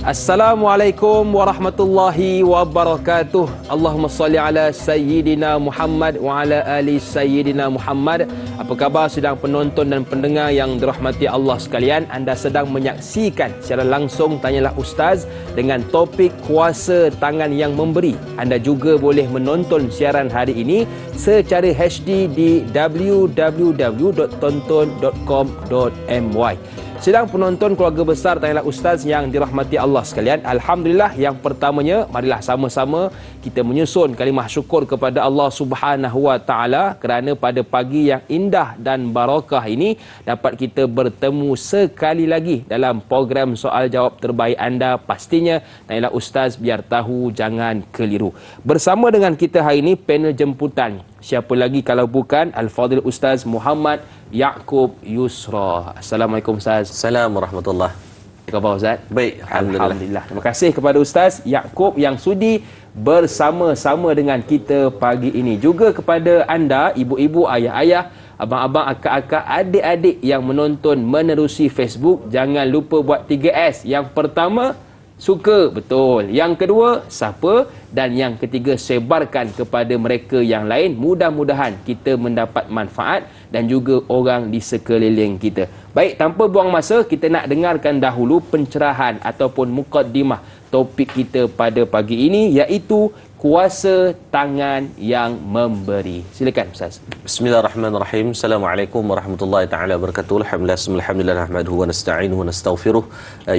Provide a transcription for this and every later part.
Assalamualaikum warahmatullahi wabarakatuh. Allahumma salli ala Sayyidina Muhammad wa ala ali Sayyidina Muhammad. Apa khabar sedang penonton dan pendengar yang dirahmati Allah sekalian? Anda sedang menyaksikan secara langsung Tanyalah Ustaz dengan topik kuasa tangan yang memberi. Anda juga boleh menonton siaran hari ini secara HD di www.tonton.com.my. Sedang penonton keluarga besar Tanyalah Ustaz yang dirahmati Allah sekalian, alhamdulillah, yang pertamanya marilah sama-sama kita menyusun kalimah syukur kepada Allah Subhanahu Wa Taala kerana pada pagi yang indah dan barakah ini dapat kita bertemu sekali lagi dalam program soal jawab terbaik anda. Pastinya Tanyalah Ustaz, biar tahu jangan keliru. Bersama dengan kita hari ini panel jemputan, siapa lagi kalau bukan Al-Fadhil Ustaz Muhammad Yaakob Yusra. Assalamualaikum Ustaz. Assalamualaikum warahmatullahi. Apa khabar Ustaz? Baik, alhamdulillah. Terima kasih kepada Ustaz Yaakob yang sudi bersama-sama dengan kita pagi ini. Juga kepada anda, ibu-ibu, ayah-ayah, abang-abang, akak-akak, adik-adik yang menonton menerusi Facebook, jangan lupa buat 3S. Yang pertama, suka, betul. Yang kedua, siapa? Dan yang ketiga, sebarkan kepada mereka yang lain. Mudah-mudahan kita mendapat manfaat dan juga orang di sekeliling kita. Baik, tanpa buang masa, kita nak dengarkan dahulu pencerahan ataupun mukaddimah topik kita pada pagi ini, iaitu kuasa tangan yang memberi. Silakan Ustaz. Bismillahirrahmanirrahim. Assalamualaikum warahmatullahi taala wabarakatuh. Alhamdulillah nahmaduhu wa nasta'inuhu wa nastaghfiruh.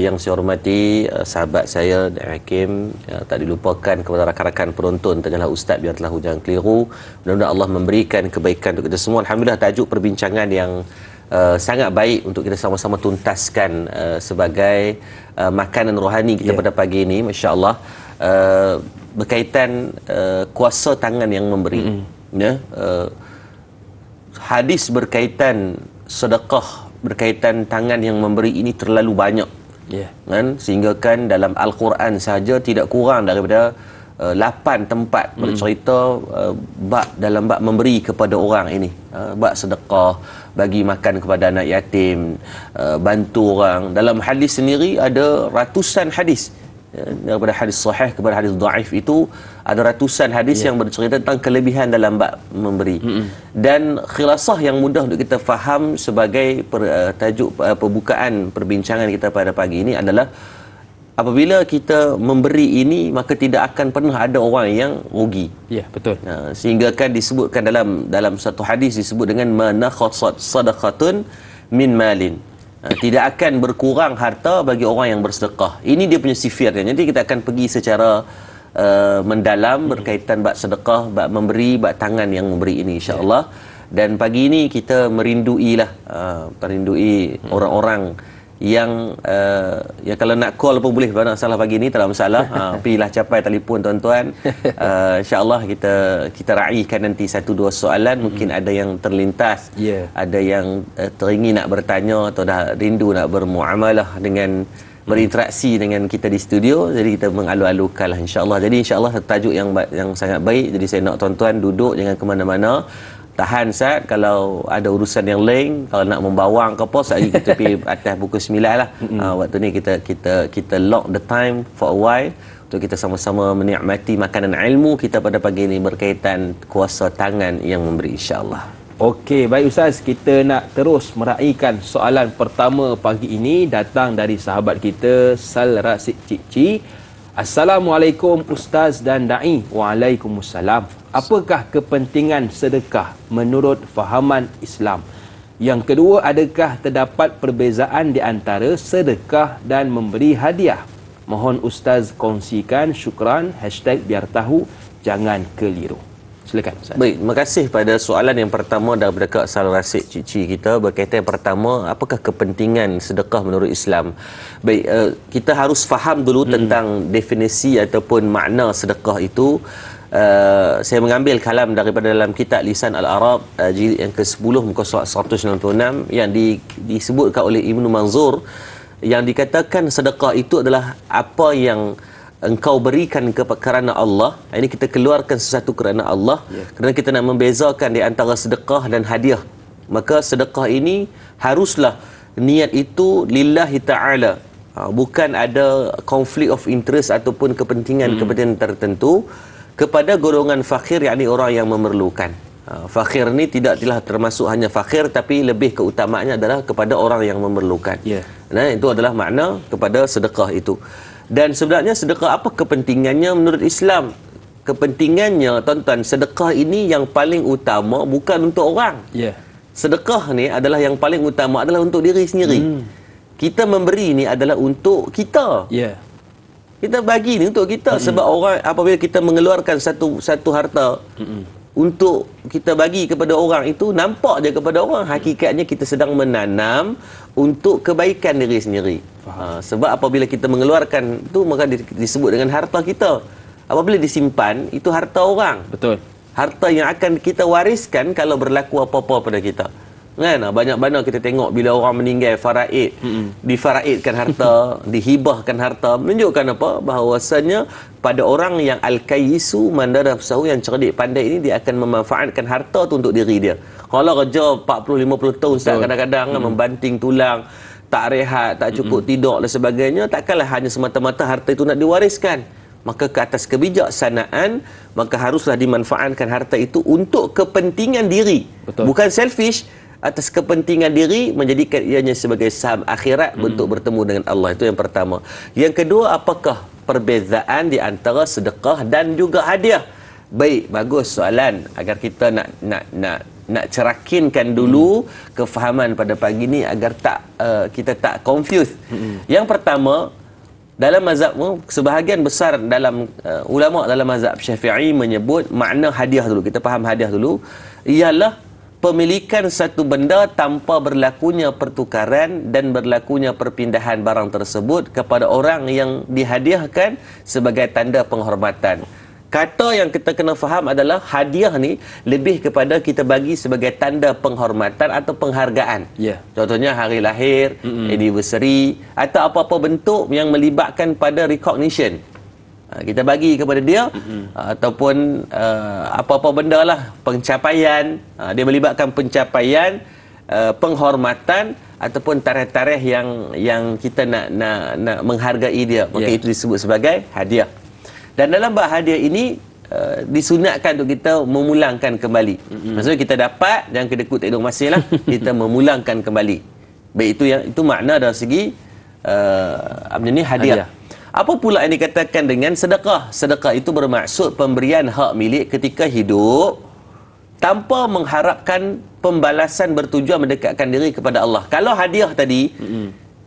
Yang saya hormati sahabat saya dan Hakim, tak dilupakan kepada rakan-rakan penonton Tanyalah Ustaz, biar tahu jangan keliru. Mudah-mudahan Allah memberikan kebaikan untuk kita semua. Alhamdulillah, tajuk perbincangan yang sangat baik untuk kita sama-sama tuntaskan sebagai makanan rohani kita pada pagi ini, masya-Allah. Berkaitan kuasa tangan yang memberi. Hadis berkaitan sedekah, berkaitan tangan yang memberi ini terlalu banyak. Kan? Sehingga kan dalam Al-Quran sahaja tidak kurang daripada 8 tempat bercerita dalam bab memberi kepada orang ini. Bab sedekah, bagi makan kepada anak yatim, bantu orang. Dalam hadis sendiri ada ratusan hadis. Daripada hadis sahih kepada hadis dhaif itu ada ratusan hadis yang bercerita tentang kelebihan dalam bab memberi. Dan khilasah yang mudah untuk kita faham sebagai tajuk pembukaan perbincangan kita pada pagi ini adalah, apabila kita memberi ini, maka tidak akan pernah ada orang yang rugi. Ya, betul. Sehingga kan disebutkan dalam satu hadis disebut dengan manakhasat sadaqatun min malin. Tidak akan berkurang harta bagi orang yang bersedekah. Ini dia punya sifat. Nanti kita akan pergi secara mendalam berkaitan bab sedekah, bab memberi, bab tangan yang memberi ini, insya-Allah. Dan pagi ini kita merindui orang-orang yang kalau nak call pun boleh, tak nak salah pagi ni, tak ada masalah. Pilihlah capai telefon tuan-tuan. InsyaAllah kita raikan nanti 1-2 soalan. Mungkin ada yang terlintas, ada yang teringin nak bertanya atau dah rindu nak bermuamalah dengan, berinteraksi dengan kita di studio. Jadi kita mengalu-alukanlah, insyaAllah. Jadi insyaAllah tajuk yang sangat baik. Jadi saya nak tuan-tuan duduk, jangan ke mana-mana. Tahan Ustaz, kalau ada urusan yang lain, kalau nak membawang ke apa, sekali kita pergi atas pukul 9 lah. Waktu ni kita lock the time for a while untuk kita sama-sama menikmati makanan ilmu kita pada pagi ini berkaitan kuasa tangan yang memberi, insya-Allah. Okey, baik Ustaz, kita nak terus meraihkan soalan pertama pagi ini, datang dari sahabat kita Sal Rasid Cikci. Assalamualaikum Ustaz dan Da'i. Waalaikumsalam. Apakah kepentingan sedekah menurut fahaman Islam? Yang kedua, adakah terdapat perbezaan di antara sedekah dan memberi hadiah? Mohon Ustaz kongsikan. Syukran. #biar tahu jangan keliru. Silakan Ustaz. Baik, terima kasih pada soalan yang pertama daripada Kak Sal Rasid Cici kita. Berkaitan yang pertama, apakah kepentingan sedekah menurut Islam? Baik, kita harus faham dulu tentang definisi ataupun makna sedekah itu. Saya mengambil kalam daripada dalam kitab Lisan Al-Arab jilid yang ke-10 muka surat 196 yang disebutkan oleh Ibnu Manzur, yang dikatakan sedekah itu adalah apa yang engkau berikan kerana Allah. Ini kita keluarkan sesuatu kerana Allah, kerana kita nak membezakan di antara sedekah dan hadiah. Maka sedekah ini haruslah niat itu lillahi ta'ala, bukan ada konflik of interest ataupun kepentingan tertentu kepada golongan fakir, yakni orang yang memerlukan. Fakir ni tidaklah termasuk hanya fakir, tapi lebih keutamaannya adalah kepada orang yang memerlukan. Nah, itu adalah makna kepada sedekah itu. Dan sebenarnya sedekah apa kepentingannya menurut Islam? Kepentingannya, tuan-tuan, sedekah ini yang paling utama bukan untuk orang. Sedekah ni adalah yang paling utama adalah untuk diri sendiri. Kita memberi ni adalah untuk kita. Kita bagi ni untuk kita. Sebab orang, apabila kita mengeluarkan satu harta untuk kita bagi kepada orang, itu nampak je kepada orang, hakikatnya kita sedang menanam untuk kebaikan diri sendiri. Sebab apabila kita mengeluarkan itu, maka disebut dengan harta kita. Apabila disimpan, itu harta orang. Betul. Harta yang akan kita wariskan kalau berlaku apa-apa pada kita. Kan? Banyak mana kita tengok bila orang meninggal faraid, difaraidkan harta, dihibahkan harta, menunjukkan apa? Bahawasanya pada orang yang al-kayyisu mandara nafsahu, yang cerdik pandai ini, dia akan memanfaatkan harta tu untuk diri dia. Kalau kerja 40-50 tahun Ustaz, kadang-kadang membanting tulang, tak rehat, tak cukup tidur dan sebagainya, takkanlah hanya semata-mata harta itu nak diwariskan. Maka ke atas kebijaksanaan, maka haruslah dimanfaatkan harta itu untuk kepentingan diri. Bukan selfish, atas kepentingan diri, menjadikan ianya sebagai saham akhirat untuk bertemu dengan Allah. Itu yang pertama. Yang kedua, apakah perbezaan di antara sedekah dan juga hadiah? Baik, bagus soalan, agar kita nak cerakinkan dulu kefahaman pada pagi ni agar kita tak confused. Yang pertama, dalam mazhab sebahagian besar dalam ulama dalam mazhab Syafi'i menyebut makna hadiah dulu. Kita faham hadiah dulu, ialah pemilikan satu benda tanpa berlakunya pertukaran dan berlakunya perpindahan barang tersebut kepada orang yang dihadiahkan sebagai tanda penghormatan. Kata yang kita kena faham adalah hadiah ni lebih kepada kita bagi sebagai tanda penghormatan atau penghargaan. Contohnya hari lahir, anniversary, atau apa-apa bentuk yang melibatkan pada recognition. Kita bagi kepada dia, ataupun apa-apa benda lah, pencapaian, dia melibatkan pencapaian, penghormatan, ataupun tarikh-tarikh yang kita nak menghargai dia, maka itu disebut sebagai hadiah. Dan dalam bab hadiah ini disunatkan untuk kita memulangkan kembali. Maksudnya kita dapat, jangan kedekut tak hidung masih lah, kita memulangkan kembali. Baik, itu makna dari segi hadiah. Apa pula yang dikatakan dengan sedekah? Sedekah itu bermaksud pemberian hak milik ketika hidup tanpa mengharapkan pembalasan, bertujuan mendekatkan diri kepada Allah. Kalau hadiah tadi,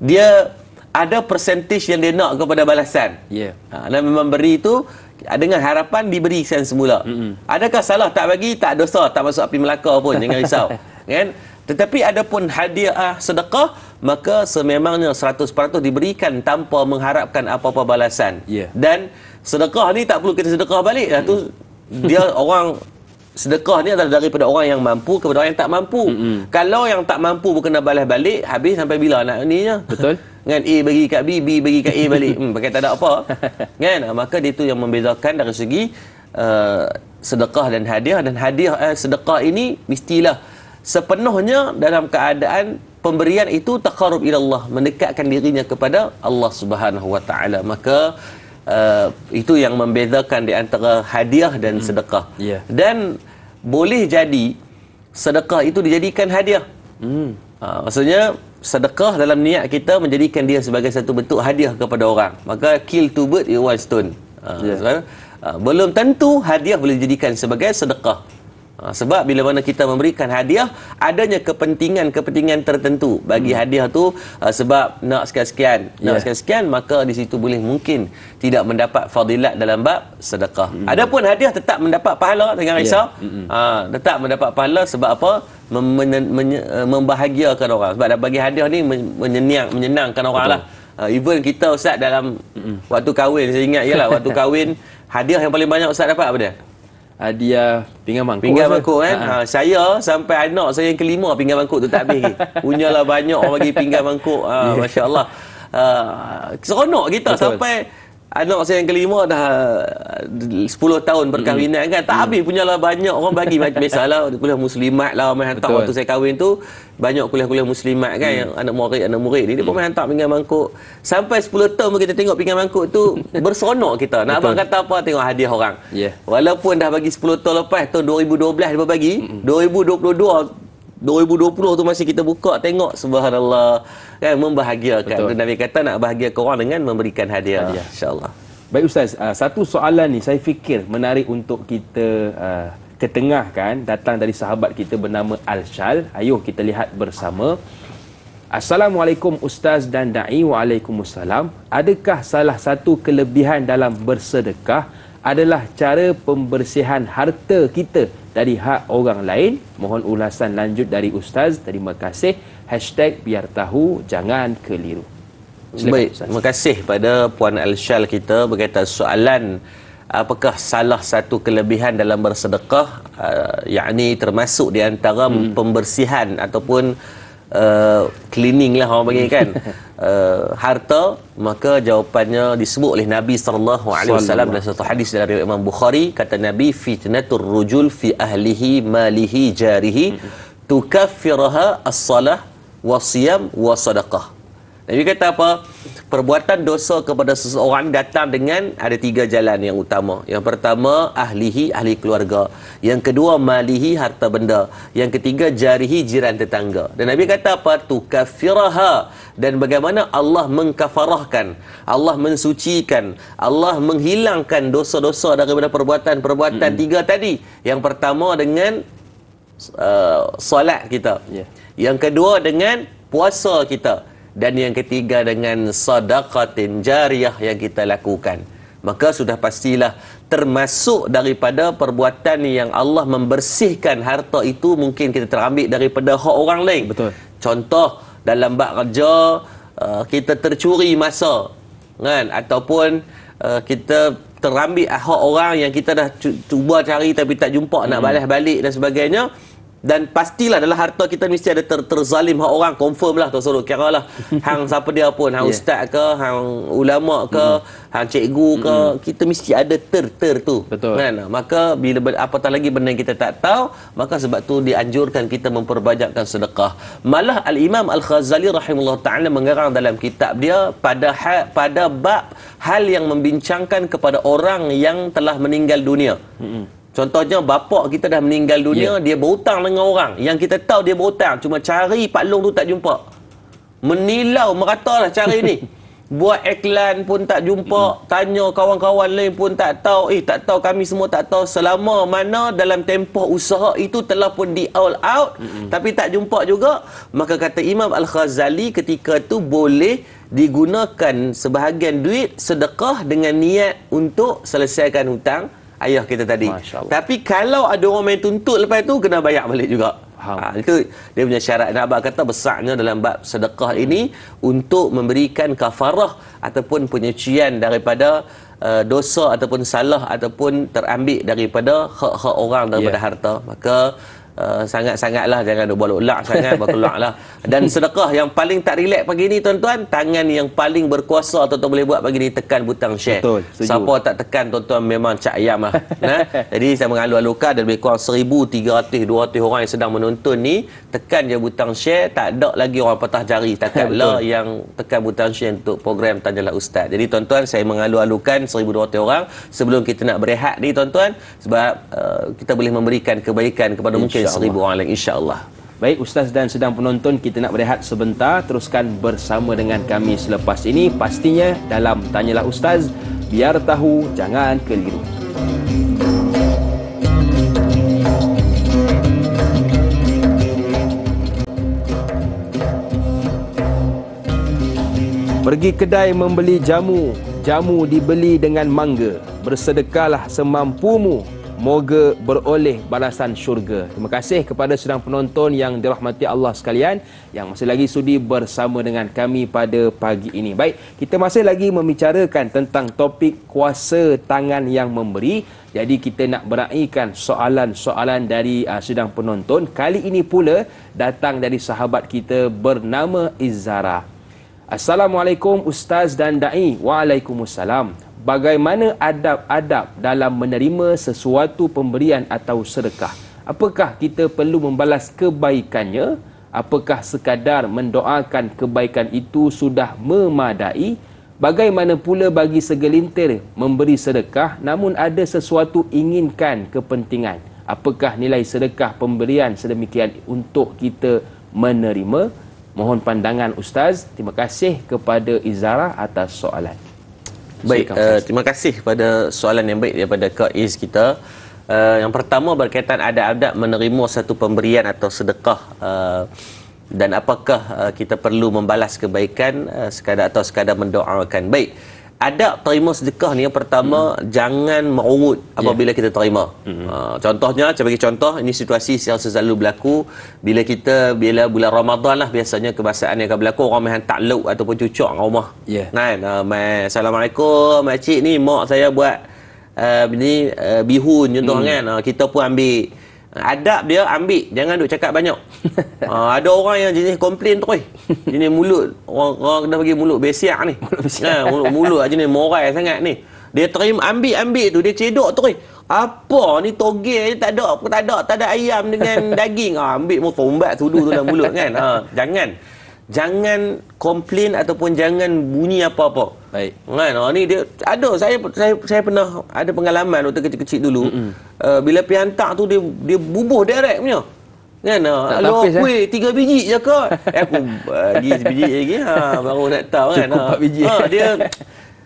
dia ada persentage yang dia nak kepada balasan. Dan memberi itu dengan harapan diberi semula. Adakah salah tak bagi? Tak dosa, tak masuk api Melaka pun, jangan risau. Kan? Tetapi adapun hadiah sedekah, maka sememangnya 100% diberikan tanpa mengharapkan apa-apa balasan. Dan sedekah ni tak perlu kita sedekah balik. Tu dia orang sedekah ni adalah daripada orang yang mampu kepada orang yang tak mampu. Kalau yang tak mampu bukan nak balas balik, habis sampai bila nak ni nya? Betul. Kan A bagi kat B, B bagi kat A balik. Pakai tak ada apa. Kan? Maka itu yang membezakan dari segi sedekah dan hadiah. Dan hadiah sedekah ini mestilah sepenuhnya dalam keadaan pemberian itu taqarrub ila Allah, mendekatkan dirinya kepada Allah Subhanahu wa taala. Maka itu yang membezakan di antara hadiah dan sedekah. Dan boleh jadi sedekah itu dijadikan hadiah. Maksudnya sedekah dalam niat kita menjadikan dia sebagai satu bentuk hadiah kepada orang. Maka kill two birds with one stone. Belum tentu hadiah boleh dijadikan sebagai sedekah. Sebab bila mana kita memberikan hadiah, adanya kepentingan tertentu bagi hadiah tu, sebab nak sekian-sekian, maka di situ boleh mungkin tidak mendapat fadilat dalam bab sedekah. Adapun hadiah tetap mendapat pahala, jangan risau. Tetap mendapat pahala sebab apa? Membahagiakan orang. Sebab bagi hadiah ni menyenangkan orang lah. Even kita Ustaz dalam waktu kahwin, saya ingat ialah waktu kahwin, hadiah yang paling banyak Ustaz dapat apa dia? Hadiah pinggan mangkuk. Pinggan mangkuk kan. Saya sampai anak saya yang kelima pinggan mangkuk tu tak habis lagi. Punyalah banyak orang bagi pinggan mangkuk. Masya-Allah. Seronok kita. Betul. Sampai anak saya yang kelima dah 10 tahun perkahwinan kan. Tak habis punyalah, banyak orang bagi. Biasalah kuliah muslimat lah, main hantar. Waktu saya kahwin tu banyak kuliah-kuliah muslimat kan, yang anak murid ni dia pun main hantar pinggan mangkuk. Sampai 10 tahun kita tengok pinggan mangkuk tu berseronok kita. Nak abang kata apa, tengok hadiah orang. Walaupun dah bagi 10 tahun lepas, tahun 2012 dia bagi, 2020 tu masih kita buka tengok, subhanallah kan, membahagiakan. Nabi kata nak bahagiakan orang dengan memberikan hadiah. Insya-Allah. Baik Ustaz, satu soalan ni saya fikir menarik untuk kita ketengahkan, datang dari sahabat kita bernama Al-Shal. Ayuh kita lihat bersama. Assalamualaikum Ustaz dan Da'i. Waalaikumsalam. Adakah salah satu kelebihan dalam bersedekah adalah cara pembersihan harta kita dari hak orang lain? Mohon ulasan lanjut dari Ustaz. Terima kasih. #biar tahu jangan keliru. Silakan, baik, Ustaz. Terima kasih pada Puan Al-Shal kita berkaitan soalan apakah salah satu kelebihan dalam bersedekah, yakni termasuk di antara pembersihan ataupun cleaning lah orang panggil kan, harta. Maka jawapannya disebut oleh Nabi SAW dalam satu hadis dari Imam Bukhari. Kata Nabi, fitnatur rujul fi ahlihi malihi jarihi tukaffiraha as-salah wasiyam wasadaqah. Nabi kata apa? Perbuatan dosa kepada seseorang datang dengan ada 3 jalan yang utama. Yang pertama, ahlihi, ahli keluarga. Yang kedua, malihi, harta benda. Yang ketiga, jarihi, jiran tetangga. Dan Nabi kata apa? Tukaffiraha. Dan bagaimana Allah mengkafarahkan, Allah mensucikan, Allah menghilangkan dosa-dosa daripada perbuatan-perbuatan 3 tadi. Yang pertama dengan solat kita. Yang kedua dengan puasa kita. Dan yang ketiga dengan sadaqatin jariyah yang kita lakukan. Maka sudah pastilah termasuk daripada perbuatan yang Allah membersihkan harta itu, mungkin kita terambil daripada hak orang lain. Betul. Contoh dalam bab kerja, kita tercuri masa kan, ataupun kita terambil hak orang yang kita dah cuba cari tapi tak jumpa, nak balas balik dan sebagainya. Dan pastilah dalam harta kita mesti ada terzalim hak orang, confirm lah tu, suruh kira lah hang siapa dia pun, hang ustaz ke, hang ulama ke, hang cikgu ke, kita mesti ada tu. Betul. Kan? Maka bila apatah lagi benda yang kita tak tahu, maka sebab tu dianjurkan kita memperbanyakkan sedekah. Malah Al-Imam Al-Ghazali rahimahullah ta'ala mengarang dalam kitab dia pada bab hal yang membincangkan kepada orang yang telah meninggal dunia. Contohnya bapak kita dah meninggal dunia, dia berhutang dengan orang yang kita tahu dia berhutang, cuma cari Pak Long tu tak jumpa. Menilau meratalah cara ini. Buat iklan pun tak jumpa, tanya kawan-kawan lain pun tak tahu. Tak tahu, kami semua tak tahu selama mana dalam tempoh usaha itu telah pun di all out, tapi tak jumpa juga. Maka kata Imam Al-Ghazali, ketika tu boleh digunakan sebahagian duit sedekah dengan niat untuk selesaikan hutang ayah kita tadi. Tapi kalau ada orang main tuntut lepas tu, kena bayar balik juga. Itu dia punya syarat. Dan abang kata besarnya dalam bab sedekah ini untuk memberikan kafarah ataupun penyucian daripada dosa ataupun salah ataupun terambil daripada hak-hak orang daripada harta. Maka sangat-sangatlah jangan berbolak sangat, berkelaklah. Dan sedekah yang paling tak relax pagi ni tuan-tuan, tangan yang paling berkuasa tuan-tuan boleh buat pagi ni, tekan butang share. Betul, siapa tak tekan tuan-tuan memang cak ayam lah. Jadi saya mengalu-alukan dan lebih kurang 1,300-200 orang yang sedang menonton ni, tekan je butang share, tak ada lagi orang patah jari takkanlah yang tekan butang share untuk program Tanyalah Ustaz. Jadi tuan-tuan, saya mengalu-alukan 1,200 orang sebelum kita nak berehat ni tuan-tuan, sebab kita boleh memberikan kebaikan kepada mungkin 1,000 orang lain, insya-Allah. Baik Ustaz dan sedang penonton, kita nak berehat sebentar. Teruskan bersama dengan kami selepas ini, pastinya dalam Tanyalah Ustaz, biar tahu jangan keliru. Pergi kedai membeli jamu, jamu dibeli dengan mangga. Bersedekahlah semampumu, moga beroleh balasan syurga. Terima kasih kepada sedang penonton yang dirahmati Allah sekalian yang masih lagi sudi bersama dengan kami pada pagi ini. Baik, kita masih lagi membicarakan tentang topik kuasa tangan yang memberi. Jadi kita nak beraikan soalan-soalan dari sedang penonton. Kali ini pula datang dari sahabat kita bernama Izzara. Assalamualaikum Ustaz dan Da'i. Waalaikumsalam. bagaimana adab-adab dalam menerima sesuatu pemberian atau sedekah? Apakah kita perlu membalas kebaikannya? Apakah sekadar mendoakan kebaikan itu sudah memadai? Bagaimana pula bagi segelintir memberi sedekah namun ada sesuatu inginkan kepentingan? Apakah nilai sedekah pemberian sedemikian untuk kita menerima? Mohon pandangan Ustaz. Terima kasih kepada Izara atas soalan. Baik, terima kasih kepada soalan yang baik daripada Kak Iz kita. Yang pertama berkaitan adab-adab menerima satu pemberian atau sedekah, dan apakah kita perlu membalas kebaikan sekadar mendoakan. Baik, adab terima sedekah ni yang pertama, jangan merungut apabila kita terima. Contohnya, saya bagi contoh, ini situasi yang selalu berlaku bila bulan Ramadan lah, biasanya kebiasaan yang akan berlaku, orang main hantar lauk ataupun cucuk kat rumah. Kan, Assalamualaikum makcik, ni mak saya buat bihun contoh kan, kita pun ambil. Adab dia ambil, jangan duk cakap banyak. Ada orang yang jenis komplain tu, jenis mulut, orang dah bagi mulut besiak ni, mulut jenis morai sangat ni. Dia terima ambil tu, dia cedok tu, apa ni togel tak ada ayam dengan daging, ambil mau tombat sudu tu dalam mulut kan. Jangan komplain ataupun jangan bunyi apa-apa. Baik. Kan? Ni dia ada, saya pernah ada pengalaman waktu kecil-kecil dulu. Bila pergi hantar tu dia bubuh direct punya. Kan? Kalau kuih 3 biji je ke? Aku bagi sebiji lagi, baru nak tahu kan. Cukup 4 biji.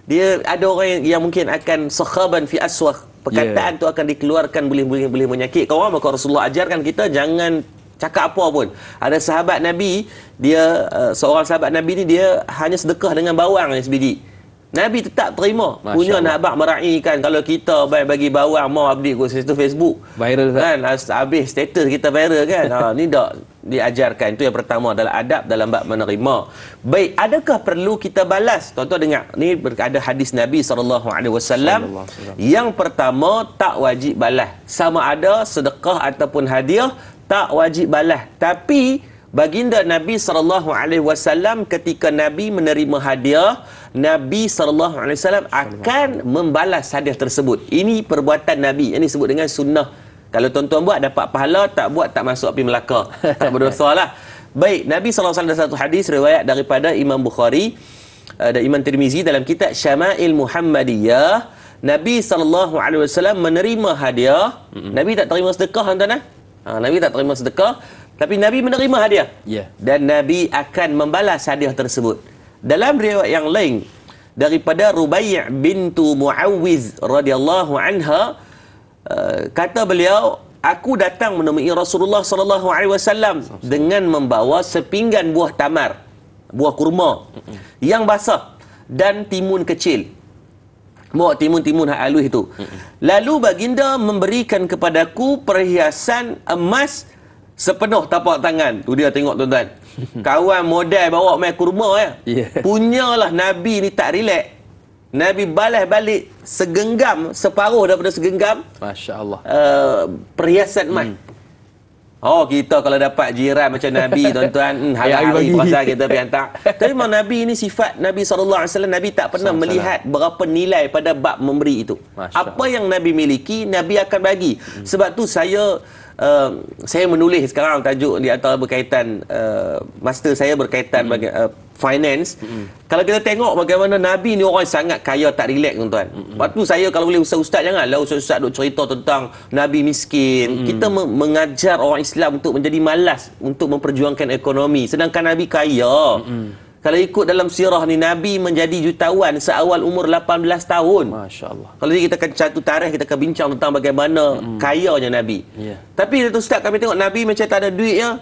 Dia ada orang yang mungkin akan sakhaban fi aswaq. Perkataan tu akan dikeluarkan boleh menyakitkan orang. Maka Rasulullah ajarkan kita jangan cakap apa pun. Ada sahabat Nabi, dia seorang sahabat Nabi ni dia hanya sedekah dengan bawang sebiji. Nabi tetap terima. Punya nak abang meraihkan. Kalau kita bagi bawang mau update ke status Facebook viral kan, habis status kita viral kan. Ni tak diajarkan. Itu yang pertama adalah adab dalam bab menerima. Baik, adakah perlu kita balas? Tuan-tuan dengar, ni ada hadis Nabi SAW. Yang pertama, tak wajib balas. Sama ada sedekah ataupun hadiah, tak wajib balas. Tapi baginda Nabi SAW ketika Nabi menerima hadiah, Nabi SAW akan membalas hadiah tersebut. Ini perbuatan Nabi. Ini disebut dengan sunnah. Kalau tuan-tuan buat dapat pahala, tak buat tak masuk api Melaka. Tak berdosa lah. Baik, Nabi SAW ada satu hadis riwayat daripada Imam Bukhari dan Imam Tirmizi dalam kitab Syama'il Muhammadiyah. Nabi SAW menerima hadiah. Nabi tak terima sedekah, tuan-tuan. Nabi tak terima sedekah, tapi Nabi menerima hadiah. Dan Nabi akan membalas hadiah tersebut. Dalam riwayat yang lain daripada Rubai' bintu Muawwiz radhiyallahu anha, kata beliau, aku datang menemui Rasulullah sallallahu alaihi wasallam dengan membawa sepinggan buah tamar, buah kurma yang basah dan timun kecil. Bawa timun-timun hak halus itu. Lalu baginda memberikan kepadaku perhiasan emas sepenuh tapak tangan. Tu dia tengok tuan-tuan. Kawan modal bawa mai kurma ya. Punyalah Nabi ni tak relax. Nabi balas balik segenggam, separuh daripada segenggam. Masya-Allah. Perhiasan emas. Kita kalau dapat jiran macam Nabi, tuan-tuan, hari-hari puasa kita pergi hantar. Tapi memang Nabi ini sifat Nabi SAW, Nabi tak pernah melihat berapa nilai pada bab memberi itu. Apa yang Nabi miliki, Nabi akan bagi. Sebab tu saya menulis sekarang tajuk di antara berkaitan, master saya berkaitan finance. Kalau kita tengok bagaimana Nabi ni orang sangat kaya, tak relax, tuan-tuan. Waktu saya kalau boleh ustaz-ustaz, janganlah ustaz-ustaz duk cerita tentang Nabi miskin. Kita mengajar orang Islam untuk menjadi malas untuk memperjuangkan ekonomi, sedangkan Nabi kaya. Kalau ikut dalam sirah ni, Nabi menjadi jutawan seawal umur 18 tahun. Masya Allah. Kalau kita akan satu tarikh, kita akan bincang tentang bagaimana kayanya Nabi. Tapi Ustaz, kami tengok Nabi macam tak ada duitnya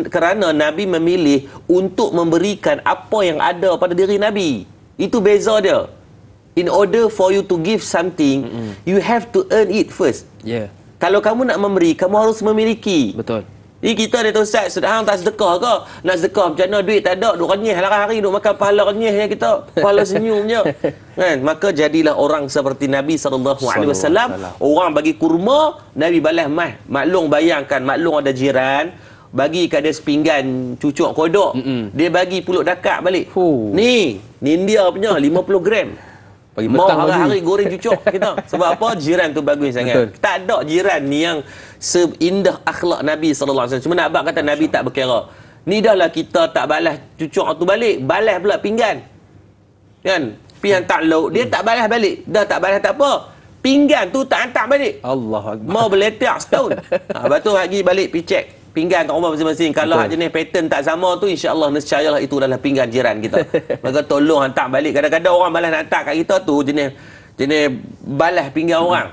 kerana Nabi memilih untuk memberikan apa yang ada pada diri Nabi. Itu beza dia. In order for you to give something, you have to earn it first. Kalau kamu nak memberi, kamu harus memiliki. Betul. Ni kita dia tu Ustaz, sedang tak sedekah ke? Nak sedekah macam mana, duit tak ada, duk renyih hari-hari, duk makan pahala renyih je kita, pahala senyum je. Kan? Maka jadilah orang seperti Nabi SAW. Orang bagi kurma, Nabi balas emas. Maklum, bayangkan, maklum ada jiran bagi kat dia sepinggan cucuk kodok, dia bagi pulut dakak balik. Ni dia punya 50 gram. Pagi Mau petang hari-hari goreng cucuk kita. Sebab apa? Jiran tu bagus sangat. Betul. Tak ada jiran ni yang seindah akhlak Nabi SAW. Cuma nak abang kata Nabi tak berkira. Ni dah lah kita tak balas cucuk tu balik, balas pula pinggan. Kan? Pergi hantar lauk, dia tak balas balik. Dah tak balas tak apa. Pinggan tu tak hantar balik. Allah Akbar. Mau berletak setahun. Lepas tu pergi balik pergi cek pinggan kat rumah masing-masing. Kalau hak jenis pattern tak sama tu, insya-Allah nescayalah itu adalah pinggan jiran kita. Maka tolong hantar balik. Kadang-kadang orang balas nak hantar kat kita tu jenis balas pinggan orang.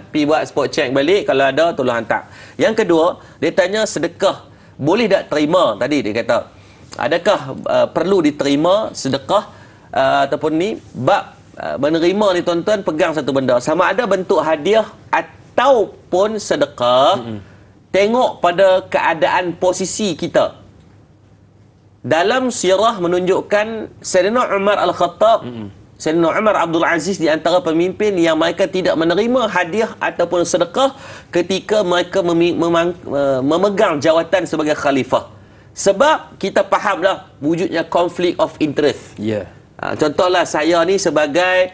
Pergi buat spot check balik, kalau ada tolong hantar. Yang kedua, dia tanya sedekah boleh tak terima. Tadi dia kata, adakah perlu diterima sedekah ataupun ni bab menerima ni tuan-tuan, pegang satu benda sama ada bentuk hadiah ataupun sedekah. Tengok pada keadaan posisi kita. Dalam sirah menunjukkan Sayyidina Umar Al-Khattab, Sayyidina Umar Abdul Aziz di antara pemimpin yang mereka tidak menerima hadiah ataupun sedekah ketika mereka memegang jawatan sebagai khalifah. Sebab kita fahamlah wujudnya conflict of interest. Ya. Contohlah saya ni sebagai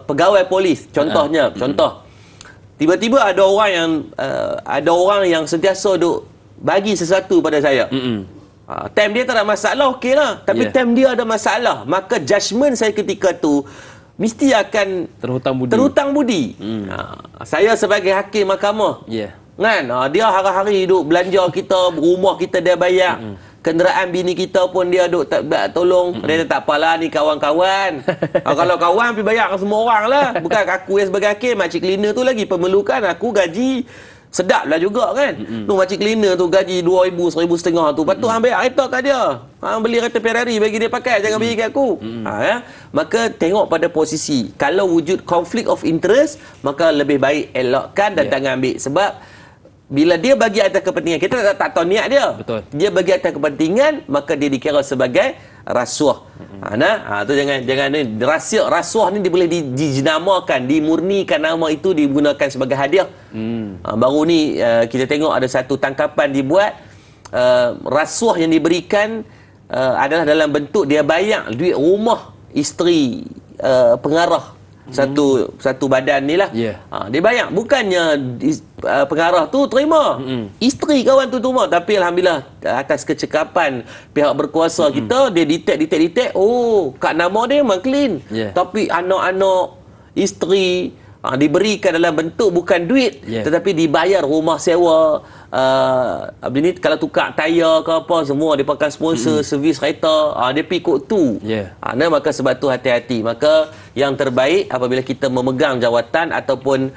pegawai polis, contohnya, contoh. Tiba-tiba ada orang yang sentiasa duk bagi sesuatu pada saya. Time dia tak ada masalah, okeylah. Tapi time dia ada masalah, maka judgement saya ketika tu mesti akan terhutang budi. Saya sebagai hakim mahkamah, kan, dia hari-hari duk belanja kita, rumah kita dia bayar. Kenderaan bini kita pun dia duk tak tolong. Dia tak apalah, ni kawan-kawan. Kalau kawan pergi bayar semua orang lah. Bukan aku yang sebagai hakim. Makcik cleaner tu lagi pemerlukan aku gaji sedap lah juga kan. Tu makcik cleaner tu gaji 2,000, 1,500 tu. Lepas tu ambil kereta kat dia. Beli kereta Ferrari bagi dia pakai, jangan bagi kat aku. Maka tengok pada posisi. Kalau wujud conflict of interest, maka lebih baik elakkan dan jangan ambil. Sebab bila dia bagi atas kepentingan, kita tak tahu niat dia. Betul. Dia bagi atas kepentingan, maka dia dikira sebagai rasuah. Tu jangan ni rasuah ni dia boleh dijenamakan, dimurnikan nama itu digunakan sebagai hadiah. Baru ni kita tengok ada satu tangkapan dibuat, rasuah yang diberikan adalah dalam bentuk dia bayar duit rumah isteri pengarah satu badan ni lah. Dia bayar, bukannya pengarah tu terima, isteri kawan tu terima. Tapi alhamdulillah atas kecekapan pihak berkuasa kita, dia detect, oh kat nama dia memang clean, tapi anak-anak isteri diberikan dalam bentuk bukan duit, tetapi dibayar rumah sewa. Ni kalau tukar tayar ke apa semua dia pakai sponsor servis kereta, dia pergi kod tu. Maka sebab tu hati-hati. Maka yang terbaik apabila kita memegang jawatan ataupun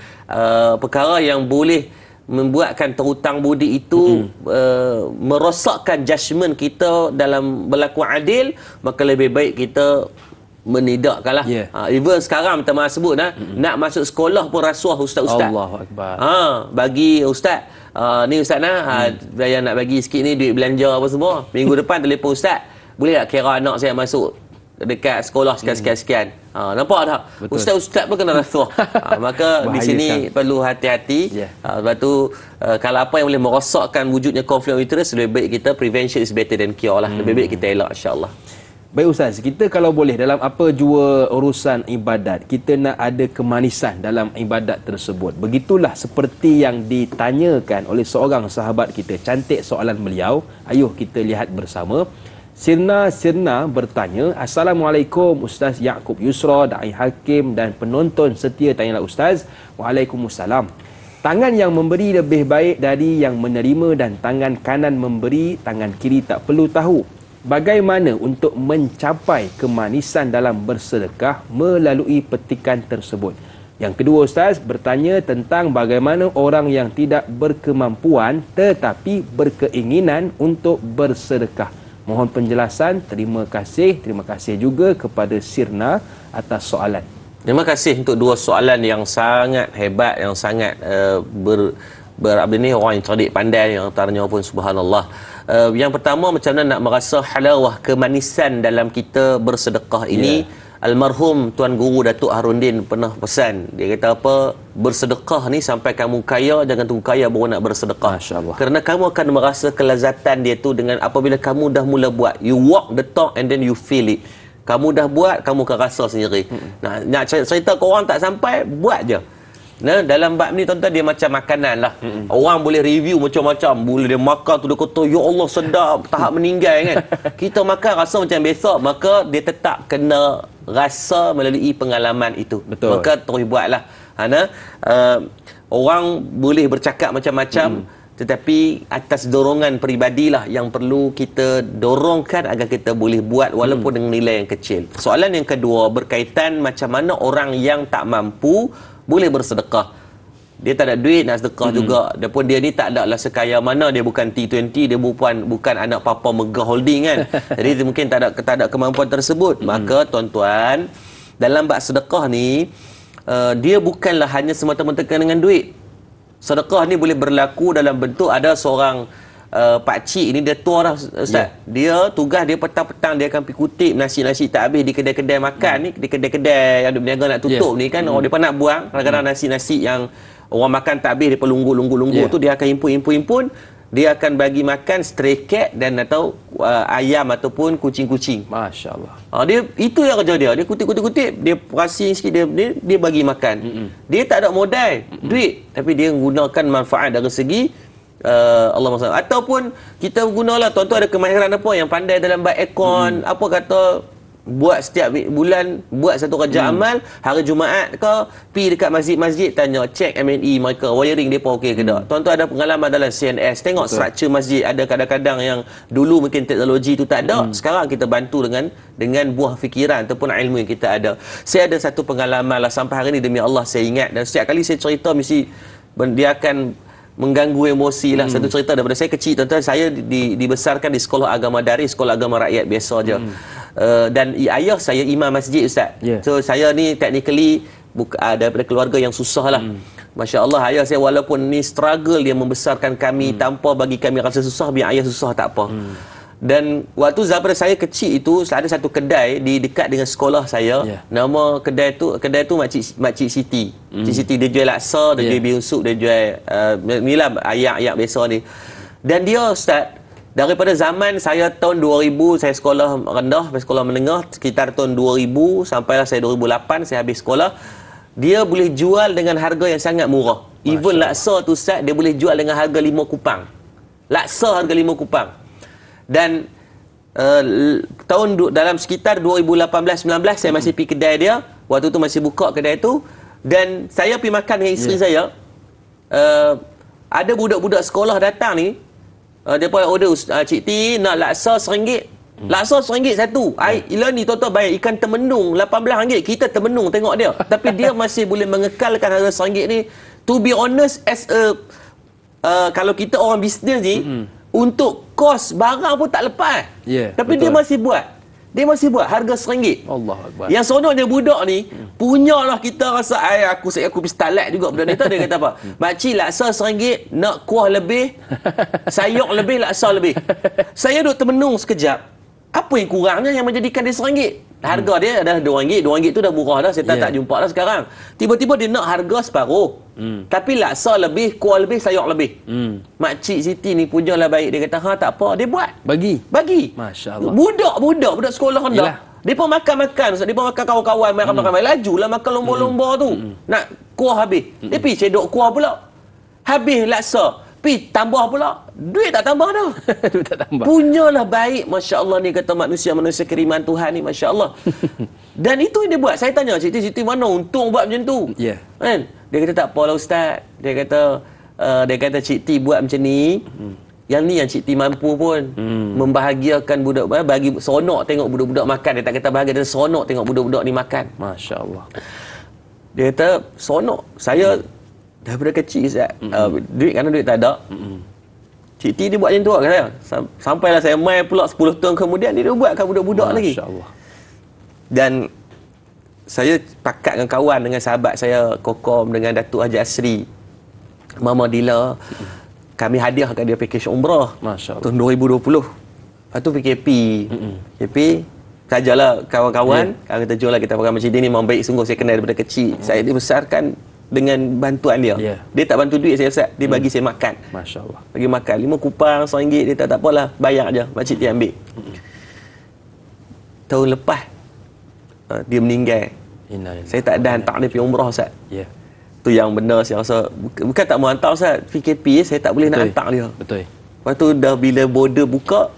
perkara yang boleh membuatkan terhutang budi itu merosakkan judgement kita dalam berlaku adil, maka lebih baik kita menidakkanlah. Even sekarang minta maaf sebut nak masuk sekolah pun rasuah ustaz-ustaz. Allahu Akbar. Bagi ustaz, ni ustaz saya nak bagi sikit ni duit belanja apa semua. Minggu depan telefon ustaz, boleh tak kira anak saya masuk dekat sekolah sekian-sekian. Nampak tak? Ustaz-ustaz pun kena rasuah. Maka di sini perlu hati-hati. Sebab tu kalau apa yang boleh merosakkan wujudnya conflict of interest, lebih baik kita prevention is better than cure lah. Lebih baik kita elak, insya-Allah. Baik Ustaz, kita kalau boleh dalam apa jua urusan ibadat, kita nak ada kemanisan dalam ibadat tersebut. Begitulah seperti yang ditanyakan oleh seorang sahabat kita. Cantik soalan beliau. Ayuh kita lihat bersama. Sirna bertanya, Assalamualaikum Ustaz Yaakob Yusra, Da'i Hakim dan penonton setia. Tanyalah Ustaz. Waalaikumsalam. Tangan yang memberi lebih baik dari yang menerima dan tangan kanan memberi, tangan kiri tak perlu tahu. Bagaimana untuk mencapai kemanisan dalam bersedekah melalui petikan tersebut? Yang kedua Ustaz bertanya tentang bagaimana orang yang tidak berkemampuan tetapi berkeinginan untuk bersedekah. Mohon penjelasan. Terima kasih juga kepada Sirna atas soalan. Terima kasih untuk dua soalan yang sangat hebat, yang sangat orang yang cerdik pandai, yang antaranya pun subhanallah. Yang pertama, macam mana nak merasa halawah kemanisan dalam kita bersedekah ini. Almarhum Tuan Guru Datuk Harundin pernah pesan. Dia kata apa? Bersedekah ni sampai kamu kaya, jangan tunggu kaya baru nak bersedekah. Kerana kamu akan merasa kelazatan dia tu dengan apabila kamu dah mula buat. You walk the talk and then you feel it. Kamu dah buat, kamu akan rasa sendiri. Nak cerita ke orang tak sampai, buat je. Nah, dalam bab ni tuan-tuan, dia macam makanan lah. Orang boleh review macam-macam. Boleh dia makan tu, dia kata, ya Allah sedap, tahap meninggal kan. Kita makan rasa macam besok, maka dia tetap kena rasa melalui pengalaman itu. Betul. Maka terus buatlah. Orang boleh bercakap macam-macam, tetapi atas dorongan peribadilah yang perlu kita dorongkan agar kita boleh buat walaupun dengan nilai yang kecil. Soalan yang kedua berkaitan macam mana orang yang tak mampu boleh bersedekah. Dia tak ada duit nak sedekah juga. Dia ni tak ada lah sekaya mana, dia bukan T20, dia bukan anak Papa Mega Holding kan. Jadi dia mungkin tak ada kemampuan tersebut. Maka tuan-tuan, dalam bab sedekah ni, dia bukanlah hanya semata-mata dengan duit. Sedekah ni boleh berlaku dalam bentuk ada seorang pakcik ni, dia tua dah Ustaz. Dia tugas dia petang-petang dia akan pergi kutip nasi-nasi tak habis di kedai-kedai makan ni, di kedai-kedai yang berniaga nak tutup ni kan. Orang depa nak buang kadang-kadang nasi-nasi yang orang makan tak habis, depa lunggu tu dia akan himpun. Dia akan bagi makan stray cat dan atau ayam ataupun kucing-kucing. Masya-Allah. Dia itu yang kerja dia. Dia kutip, dia prasing sikit, dia bagi makan. Dia tak ada modal duit, tapi dia gunakan manfaat dari segi Allah SWT. Ataupun kita gunalah, tuan-tuan ada kemahiran apa yang pandai dalam bab aircon, apa kata buat setiap bulan, buat satu kerja amal, hari Jumaat ke, pergi dekat masjid-masjid, tanya, cek M&E mereka, wiring mereka okey ke tak. Tuan-tuan ada pengalaman dalam CNS, tengok structure masjid, ada kadang-kadang yang dulu mungkin teknologi tu tak ada, sekarang kita bantu dengan buah fikiran ataupun ilmu yang kita ada. Saya ada satu pengalaman lah, sampai hari ni demi Allah saya ingat, dan setiap kali saya cerita mesti dia akan mengganggu emosi lah. Satu cerita daripada saya kecil, tuan-tuan, saya dibesarkan di sekolah agama daring, sekolah agama rakyat biasa je. Dan ayah saya imam masjid, Ustaz. So saya ni technically daripada keluarga yang susah lah. Masya Allah, ayah saya walaupun ni struggle dia membesarkan kami tanpa bagi kami rasa susah, biar ayah susah tak apa. Dan waktu zaman saya kecil itu ada satu kedai di dekat dengan sekolah saya. Nama kedai tu Makcik Siti. Cik Siti dia jual laksa, dia jual bihun sup, dia jual inilah ayak-ayak biasa ni. Dan dia Ustaz, daripada zaman saya tahun 2000 saya sekolah rendah, sekolah menengah, sekitar tahun 2000 sampailah saya 2008 saya habis sekolah, dia boleh jual dengan harga yang sangat murah. Even laksa tu Ustaz, dia boleh jual dengan harga 5 kupang. Laksa harga 5 kupang. Dan dalam sekitar 2018-19 saya masih pergi kedai dia. Waktu tu masih buka kedai tu. Dan saya pergi makan dengan isteri saya. Ada budak-budak sekolah datang ni. Dia pun order, Cik T nak laksa RM1. Laksa RM1 satu. Ilah ni tuan-tuan bayar ikan termenung RM18. Kita termenung tengok dia. Tapi dia masih boleh mengekalkan harga RM1 ni. To be honest, as a kalau kita orang bisnes ni, untuk kos barang pun tak lepas. Tapi betul. Dia masih buat. Dia masih buat harga RM1. Allahu Akbar. Yang seronoknya budak ni, punyalah kita rasa aku pergi stalat juga budak ni. Tahu dia kata apa? Makcik laksa RM1, nak kuah lebih, sayur lebih, laksa lebih. Saya duduk termenung sekejap. Apa yang kurangnya yang menjadikan dia RM1? Harga dia adalah RM2. RM2 tu dah murah dah. Saya tak jumpa dah sekarang. Tiba-tiba dia nak harga separuh. Tapi laksa lebih, kuah lebih, sayur lebih. Makcik Siti ni punyalah baik. Dia kata, tak apa. Dia buat. Bagi. Masya Allah. Budak sekolah rendah. Dia pun makan-makan. Dia pun makan kawan-kawan. Makan. Lajulah makan lomba-lomba tu. Nak kuah habis. Dia pergi cedok kuah pula. Habis laksa. Pi tambah pula. Duit tak tambah dah. Duit tak tambah. Punyalah baik, Masya Allah ni kata manusia kiriman Tuhan ni, Masya Allah. Dan itu yang dia buat. Saya tanya, Cik T mana untung buat macam tu? Kan? Dia kata tak apalah Ustaz. Dia kata Cik T buat macam ni. Yang ni yang Cik T mampu pun. Membahagiakan budak, bagi seronok tengok budak-budak makan. Dia tak kata bahagia, dia seronok tengok budak-budak ni makan. Masya Allah. Dia kata seronok. Saya daripada kecil Ustaz, duit kerana duit tak ada. Cik T dia buat macam tu kan saya. Sampailah saya mai pula 10 tahun kemudian dia buatkan budak-budak lagi. Masya-Allah. Dan saya pakat dengan kawan, dengan sahabat saya Kokom, dengan Datuk Haji Asri, Mama Dila. Kami hadiahkan dia package umrah. Masya-Allah. Tahun 2020. Lepas tu PKP. PKP sajalah kawan-kawan, kita jual lah, kita pakai macam ni memang baik sungguh, saya kenal daripada kecil. Saya dibesarkan dengan bantuan dia. Dia tak bantu duit saya Ustaz. Dia bagi saya makan. Masya Allah. Bagi makan 5 kupang RM1. Dia tak apalah, bayar aja. Makcik dia ambil. Tahun lepas dia meninggal. Saya tak ada hantar dia pergi umrah, Ustaz. Ya. Tu yang benar saya rasa. Bukan tak mau hantar, Ustaz. PKP saya tak boleh nak hantar dia. Betul. Lepas tu dah bila border buka,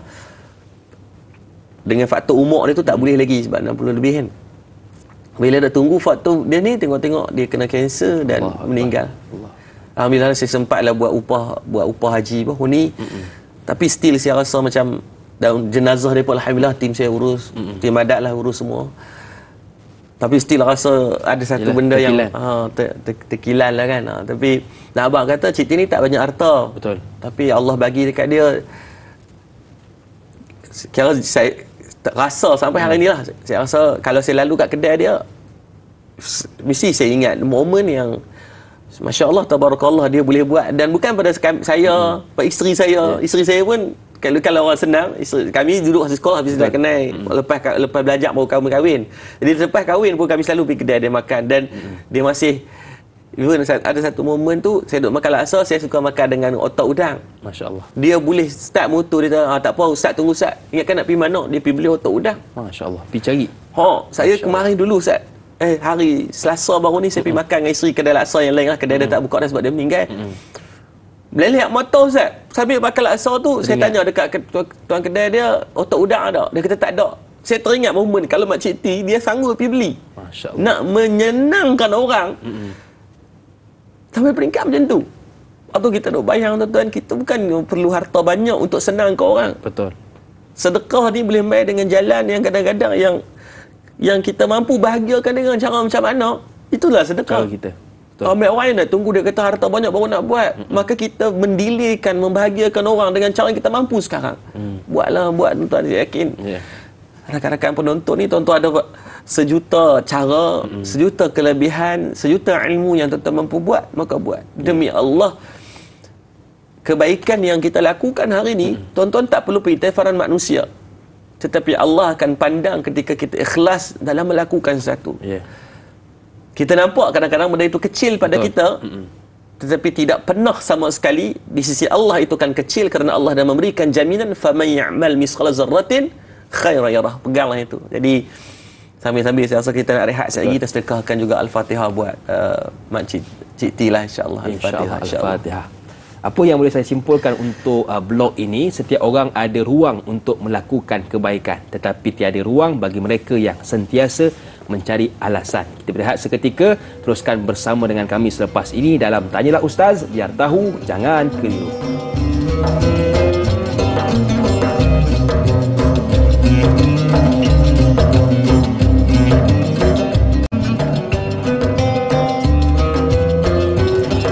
dengan faktor umur dia tu tak boleh lagi sebab 60 lebih kan. Bila dah tunggu faktor dia ni, tengok-tengok dia kena kanser dan meninggal. Alhamdulillah saya sempatlah buat upah haji pun ni. Tapi still saya rasa macam dalam jenazah dia pun alhamdulillah tim saya urus, tim adat lah urus semua. Tapi still rasa ada satu benda yang terkilan lah kan. Tapi nak abang kata Cik T ni tak banyak harta. Betul. Tapi Allah bagi dekat dia, kira saya tak rasa sampai hari ni lah. Saya rasa kalau saya lalu kat kedai dia, mesti saya ingat momen yang Masya Allah, tabarakallah dia boleh buat. Dan bukan pada saya, pada isteri saya. Isteri saya pun kalau orang senang, kami duduk hasil sekolah habis dah kenal, lepas belajar baru kami kahwin. Jadi lepas kahwin pun kami selalu pergi kedai dia makan. Dan dia masih, even ada satu momen tu saya duduk makan laksa, saya suka makan dengan otak udang. Masya Allah. Dia boleh start motor, dia tak apa Ustaz, tunggu Ustaz, ingatkan nak pergi mana, dia pergi beli otak udang. Masya Allah, pergi cari. Saya kemarin dulu Ustaz, hari Selasa baru ni saya pergi makan dengan isteri kedai laksa yang lain lah. Kedai dia tak buka dah sebab dia meninggal. Meleleh motor Ustaz. Sambil makan laksa tu, saya tanya dekat tuan kedai dia, otak udang ada? Dia kata tak ada. Saya teringat momen kalau Makcik T, dia sanggup pergi beli. Masya Allah. Nak menyenangkan orang. Sampai peringkat macam tu. Atau kita nak bayang tuan-tuan, kita bukan perlu harta banyak untuk senang ke orang. Betul. Sedekah ni boleh main dengan jalan yang kadang-kadang yang kita mampu bahagiakan dengan cara macam mana. Itulah sedekah. Cara kita. Ambil orang yang nak tunggu dia kata harta banyak baru nak buat. Maka kita mendilirkan, membahagiakan orang dengan cara yang kita mampu sekarang. Buatlah, buat tuan-tuan, saya yakin. Rakan-rakan penonton ni, tuan-tuan ada sejuta cara, sejuta kelebihan, sejuta ilmu yang tuan-tuan mampu buat, maka buat. Demi Allah, kebaikan yang kita lakukan hari ni, tuan-tuan tak perlu pengiktifaran manusia. Tetapi Allah akan pandang ketika kita ikhlas dalam melakukan sesuatu. Kita nampak kadang-kadang benda itu kecil pada kita, tetapi tidak pernah sama sekali di sisi Allah itu kan kecil, kerana Allah dah memberikan jaminan faman ya'mal misqala zarratin khairan yarah. Peganglah itu. Jadi sambil-sambil saya rasa kita nak rehat sekejap lagi, kita sedekahkan juga Al-Fatihah buat Makcik T lah, insya-Allah. Al-Fatihah. Apa yang boleh saya simpulkan untuk blog ini, setiap orang ada ruang untuk melakukan kebaikan, tetapi tiada ruang bagi mereka yang sentiasa mencari alasan. Kita berehat seketika, teruskan bersama dengan kami selepas ini dalam Tanyalah Ustaz, biar tahu jangan keliru.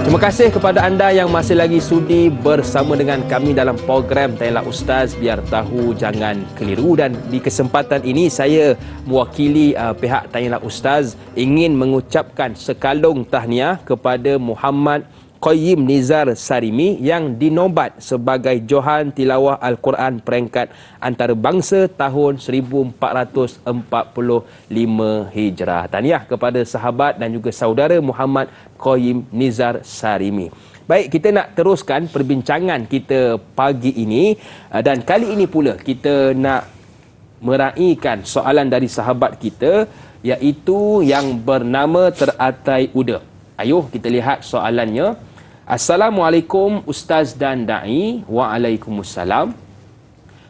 Terima kasih kepada anda yang masih lagi sudi bersama dengan kami dalam program Tanyalah Ustaz, biar tahu jangan keliru. Dan di kesempatan ini saya mewakili pihak Tanyalah Ustaz ingin mengucapkan sekalung tahniah kepada Muhammad Qayyim Nizar Sarimi yang dinobat sebagai Johan Tilawah Al-Quran peringkat antarabangsa tahun 1445 Hijrah. Tahniah kepada sahabat dan juga saudara Muhammad Qayyim Nizar Sarimi. Baik, kita nak teruskan perbincangan kita pagi ini, dan kali ini pula kita nak meraihkan soalan dari sahabat kita, iaitu yang bernama Teratai Uda. Ayuh kita lihat soalannya. Assalamualaikum Ustaz dan Da'i. Waalaikumsalam.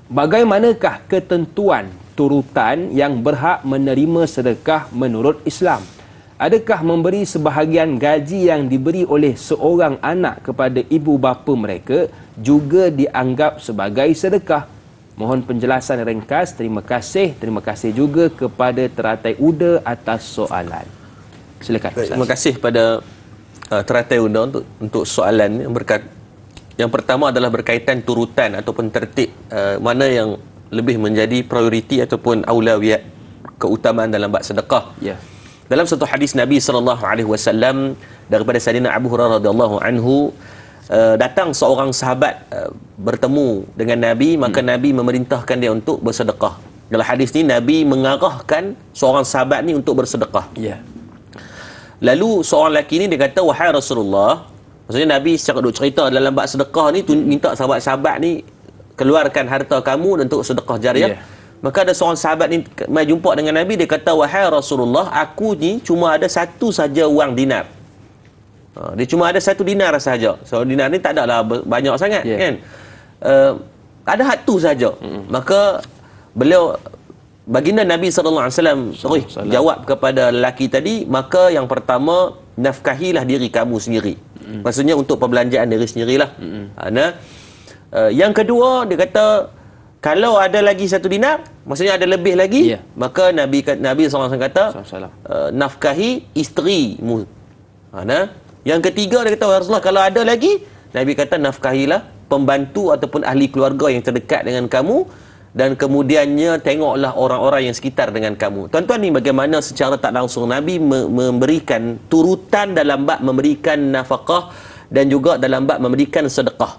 Bagaimanakah ketentuan turutan yang berhak menerima sedekah menurut Islam? Adakah memberi sebahagian gaji yang diberi oleh seorang anak kepada ibu bapa mereka juga dianggap sebagai sedekah? Mohon penjelasan ringkas. Terima kasih. Terima kasih juga kepada Teratai Uda atas soalan. Silakan Ustaz. Terima kasih pada Teratai Uda untuk soalan yang pertama adalah berkaitan turutan ataupun tertib mana yang lebih menjadi prioriti ataupun aulawiyat, keutamaan dalam bab sedekah. Dalam satu hadis Nabi SAW daripada Sayyidina Abu Hurairah radhiyallahu anhu, datang seorang sahabat bertemu dengan Nabi, maka Nabi memerintahkan dia untuk bersedekah. Dalam hadis ni Nabi mengarahkan seorang sahabat ni untuk bersedekah. Lalu seorang lelaki ni dia kata, wahai Rasulullah, maksudnya Nabi secara duk cerita dalam bab sedekah ni, minta sahabat-sahabat ni keluarkan harta kamu untuk sedekah jariah. Maka ada seorang sahabat ni mai jumpa dengan Nabi, dia kata, wahai Rasulullah, aku ni cuma ada satu saja wang dinar. Dia cuma ada 1 dinar sahaja. So dinar ni tak adalah banyak sangat, kan. Ada satu saja. Maka beliau, baginda Nabi SAW terus jawab kepada lelaki tadi, maka yang pertama, nafkahilah diri kamu sendiri. Maksudnya untuk perbelanjaan diri sendirilah. Yang kedua, dia kata, kalau ada lagi 1 dinar, maksudnya ada lebih lagi, maka Nabi SAW kata, nafkahi isterimu. Yang ketiga, dia kata, Rasulullah, kalau ada lagi, Nabi kata, nafkahilah pembantu ataupun ahli keluarga yang terdekat dengan kamu, dan kemudiannya tengoklah orang-orang yang sekitar dengan kamu. Tuan-tuan, ni bagaimana secara tak langsung Nabi memberikan turutan dalam bab memberikan nafkah dan juga dalam bab memberikan sedekah.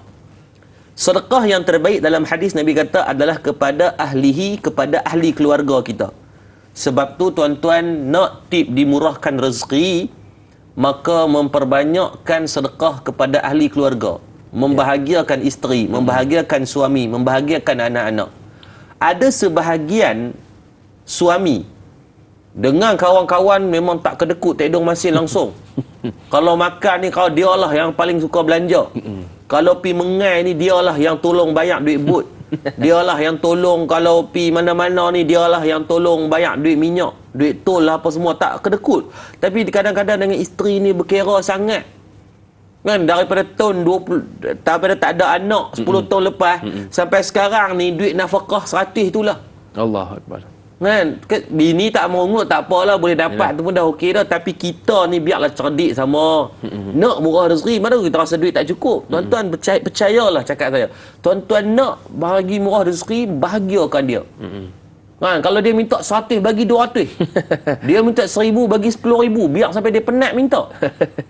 Sedekah yang terbaik dalam hadis Nabi kata adalah kepada ahlihi, kepada ahli keluarga kita. Sebab tu tuan-tuan, nak tip dimurahkan rezeki, maka memperbanyakkan sedekah kepada ahli keluarga, membahagiakan isteri, membahagiakan suami, membahagiakan anak-anak. Ada sebahagian suami dengan kawan-kawan memang tak kedekut, tak hidung masin langsung. Kalau makan ni, kalau dialah yang paling suka belanja. Kalau pi mengai ni, dialah yang tolong bayar duit bot. Dialah yang tolong, kalau pi mana-mana ni, dialah yang tolong bayar duit minyak, duit tol lah, apa semua, tak kedekut. Tapi kadang-kadang dengan isteri ni berkira sangat, kan, daripada tahun 20, daripada tak ada anak 10 tahun lepas sampai sekarang ni, duit nafkah 100 itulah. Allahu Akbar. Kan, bini tak mau tak apalah, boleh dapat tu pun dah okey dah. Tapi kita ni biarlah cerdik sama. Nak murah rezeki, mana kita rasa duit tak cukup. Tuan-tuan, percayalah cakap saya. Tuan-tuan nak bagi murah rezeki, bahagiakan dia. Kan, kalau dia minta 100, bagi 200. Dia minta 1000, bagi 10,000. Biar sampai dia penat minta.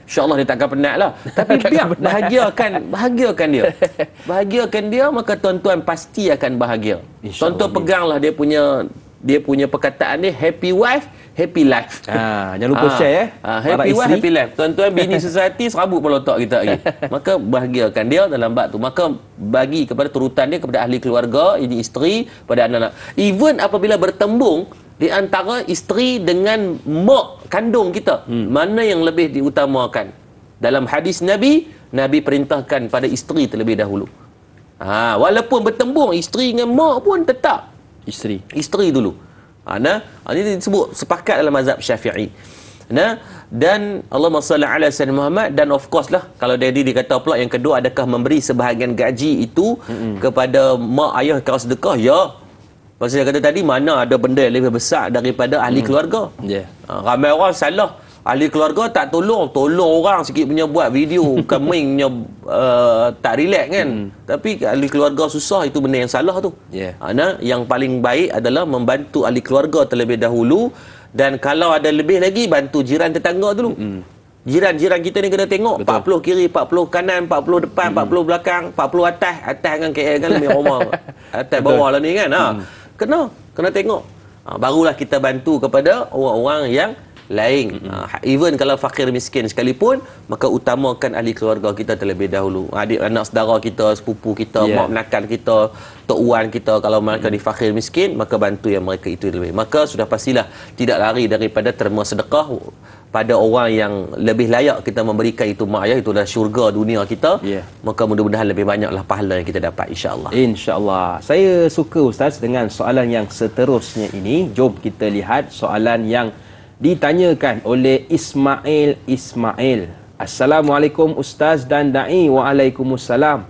InsyaAllah dia takkan penat lah. Tapi biar bahagiakan dia. Bahagiakan dia, maka tuan-tuan pasti akan bahagia. Tuan-tuan peganglah dia punya perkataan ni, happy wife, happy life. Jangan lupa share happy wife, happy life. Tuan-tuan, bini sesati serabut pula otak kita lagi. Maka bahagiakan dia dalam bab tu. Maka bagi kepada turutan dia kepada ahli keluarga, ini isteri, pada anak-anak. Even apabila bertembung di antara isteri dengan mak kandung kita, mana yang lebih diutamakan? Dalam hadis Nabi perintahkan pada isteri terlebih dahulu. Walaupun bertembung isteri dengan mak pun tetap isteri dulu. Ini disebut sepakat dalam mazhab Syafi'i. Dan Allahumma salli ala sayyidina Muhammad. Dan of course lah, kalau dia kata pula yang kedua, adakah memberi sebahagian gaji itu kepada mak ayah kalau sedekah? Ya. Maksudnya kata tadi, mana ada benda yang lebih besar daripada ahli keluarga. Ramai orang salah, ahli keluarga tak tolong orang sikit punya buat video coming punya tak relax kan. Tapi ahli keluarga susah, itu benda yang salah tu. Yang paling baik adalah membantu ahli keluarga terlebih dahulu, dan kalau ada lebih lagi, bantu jiran tetangga dulu. Jiran-jiran kita ni kena tengok. Betul. 40 kiri, 40 kanan, 40 depan, 40 belakang, 40 atas dengan KL kan lebih rumah. Atas bawah lah ni kan. Kena tengok. Barulah kita bantu kepada orang-orang yang lain. Even kalau fakir miskin sekalipun, maka utamakan ahli keluarga kita terlebih dahulu. Adik anak saudara kita, sepupu kita, mak menakan kita, tok wan kita, kalau mereka di fakir miskin, maka bantu yang mereka itu lebih. Maka sudah pastilah tidak lari daripada terma sedekah pada orang yang lebih layak kita memberikan itu mak ayah, itulah syurga dunia kita. Maka mudah-mudahan lebih banyaklah pahala yang kita dapat, insya-Allah. Insya-Allah. Saya suka Ustaz dengan soalan yang seterusnya ini. Jom kita lihat soalan yang ditanyakan oleh Ismail. Assalamualaikum Ustaz dan Da'i. Waalaikumsalam.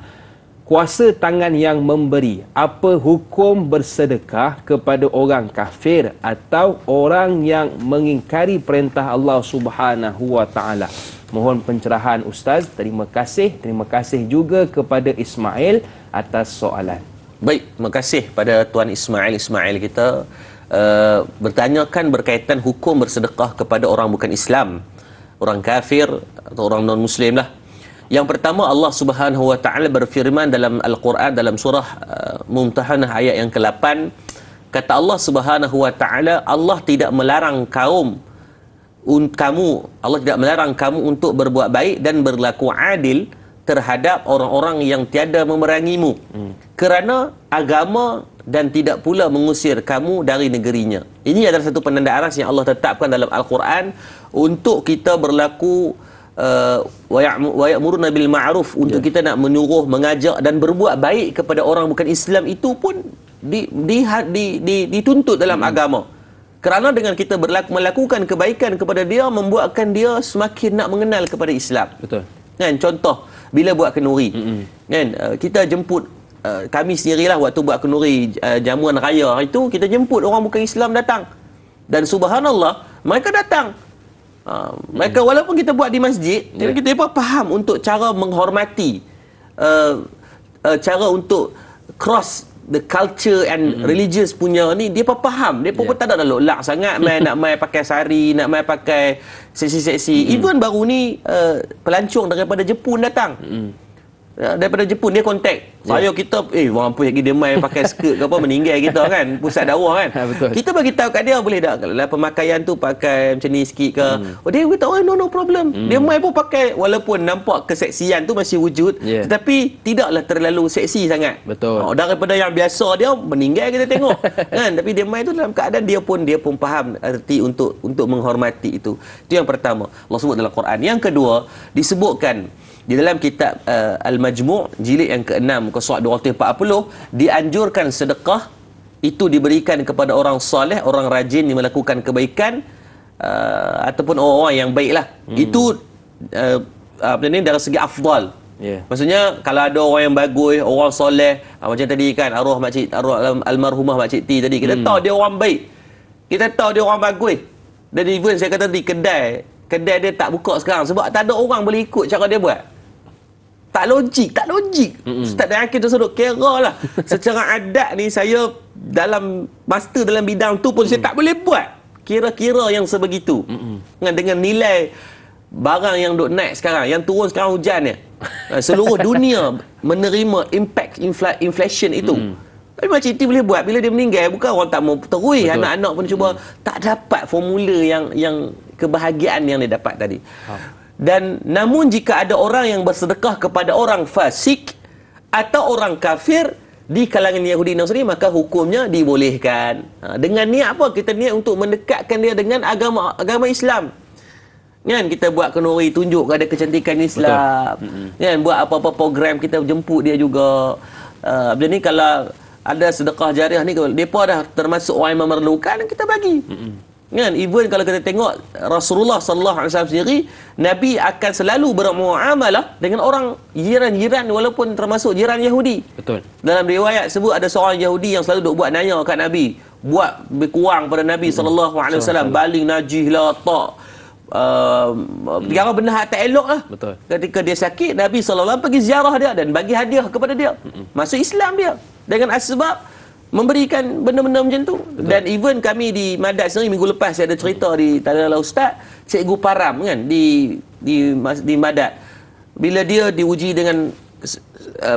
Kuasa tangan yang memberi, apa hukum bersedekah kepada orang kafir atau orang yang mengingkari perintah Allah Subhanahu wa taala? Mohon pencerahan Ustaz. Terima kasih juga kepada Ismail atas soalan. Baik, terima kasih pada Tuan Ismail kita. Bertanyakan berkaitan hukum bersedekah kepada orang bukan Islam, orang kafir atau orang non-Muslim lah. Yang pertama, Allah Subhanahu wa taala berfirman dalam Al-Quran, dalam surah Mumtahanah ayat yang ke-8, kata Allah Subhanahu wa taala, Allah tidak melarang kamu untuk berbuat baik dan berlaku adil terhadap orang-orang yang tiada memerangimu. Kerana agama dan tidak pula mengusir kamu dari negerinya. Ini adalah satu penanda aras yang Allah tetapkan dalam Al-Quran untuk kita berlaku wa ya'muruna bil ma'ruf, untuk kita nak menyuruh, mengajak dan berbuat baik kepada orang bukan Islam. Itu pun dituntut dalam agama. Kerana dengan kita melakukan kebaikan kepada dia, membuatkan dia semakin nak mengenal kepada Islam. Betul. Kan, contoh bila buat kenduri, kan, kita jemput, kami sendirilah waktu buat kenduri jamuan raya itu, kita jemput orang bukan Islam datang, dan subhanallah mereka datang. Mereka walaupun kita buat di masjid, kita faham untuk cara menghormati, cara untuk cross the culture and religious punya ni, dia faham. Dia pun tak ada lolak sangat nak mai pakai sari, nak mai pakai seksi-seksi. Even baru ni pelancong daripada Jepun datang. Daripada Jepun dia kontak saya, kita orang apa lagi dia main pakai skirt ke apa, meninggal kita kan, pusat dakwah kan. Betul. Kita bagi tahu kat dia, boleh tak kalau pemakaian tu pakai macam ni sikit ke. Dia kata no problem. Dia main pun pakai, walaupun nampak keseksian tu masih wujud, tetapi tidaklah terlalu seksi sangat. Betul. Daripada yang biasa dia meninggal kita tengok kan, tapi dia main tu dalam keadaan dia pun faham arti untuk menghormati itu. Itu yang pertama Allah sebut dalam Quran. Yang kedua disebutkan di dalam kitab Al-Majmu' jilid yang ke-6 muka surat 240, dianjurkan sedekah itu diberikan kepada orang soleh, orang rajin yang melakukan kebaikan, ataupun orang-orang yang baiklah. Itu apa ni, dari segi afdal. Maksudnya kalau ada orang yang bagus, orang soleh, macam tadi kan arwah almarhumah Mak Cik T tadi, kita tahu dia orang baik, kita tahu dia orang bagus. Dan even saya kata tadi, kedai dia tak buka sekarang sebab tak ada orang boleh ikut cara dia buat. Tak logik. Ustaz dan Hakim tersebut kira lah secara adat ni, saya dalam master dalam bidang tu pun saya tak boleh buat kira-kira yang sebegitu. Dengan nilai barang yang duk naik sekarang, yang turun sekarang hujan ni, seluruh dunia menerima impact inflation itu. Tapi Makcik T boleh buat. Bila dia meninggal, bukan orang tak mau terui, anak-anak pun cuba, tak dapat formula yang kebahagiaan yang dia dapat tadi. Dan namun jika ada orang yang bersedekah kepada orang fasik atau orang kafir di kalangan Yahudi Nasrani, maka hukumnya dibolehkan. Dengan niat apa? Kita niat untuk mendekatkan dia dengan agama Islam. Kan, kita buat kenduri, tunjuk ada kecantikan Islam. Kan, buat apa-apa program, kita jemput dia juga. Jadi kalau ada sedekah jariah ni, mereka dah termasuk orang yang memerlukan, kita bagi. Kan, even kalau kita tengok Rasulullah sallallahu alaihi wasallam sendiri, Nabi akan selalu bermuamalah dengan orang jiran-jiran, walaupun termasuk jiran Yahudi. Betul. Dalam riwayat sebut ada seorang Yahudi yang selalu duk buat nanya kat Nabi, buat lebih kurang pada Nabi sallallahu alaihi wasallam, baling najih lah, tak perkara benda tak elok lah. Betul. Ketika dia sakit, Nabi SAW pergi ziarah dia dan bagi hadiah kepada dia. Masuk Islam dia dengan asbab memberikan benda-benda macam tu. Betul. Dan even kami di Madat sendiri, minggu lepas saya ada cerita di Tadala Ustaz, Cikgu Param kan di Madat, bila dia diuji dengan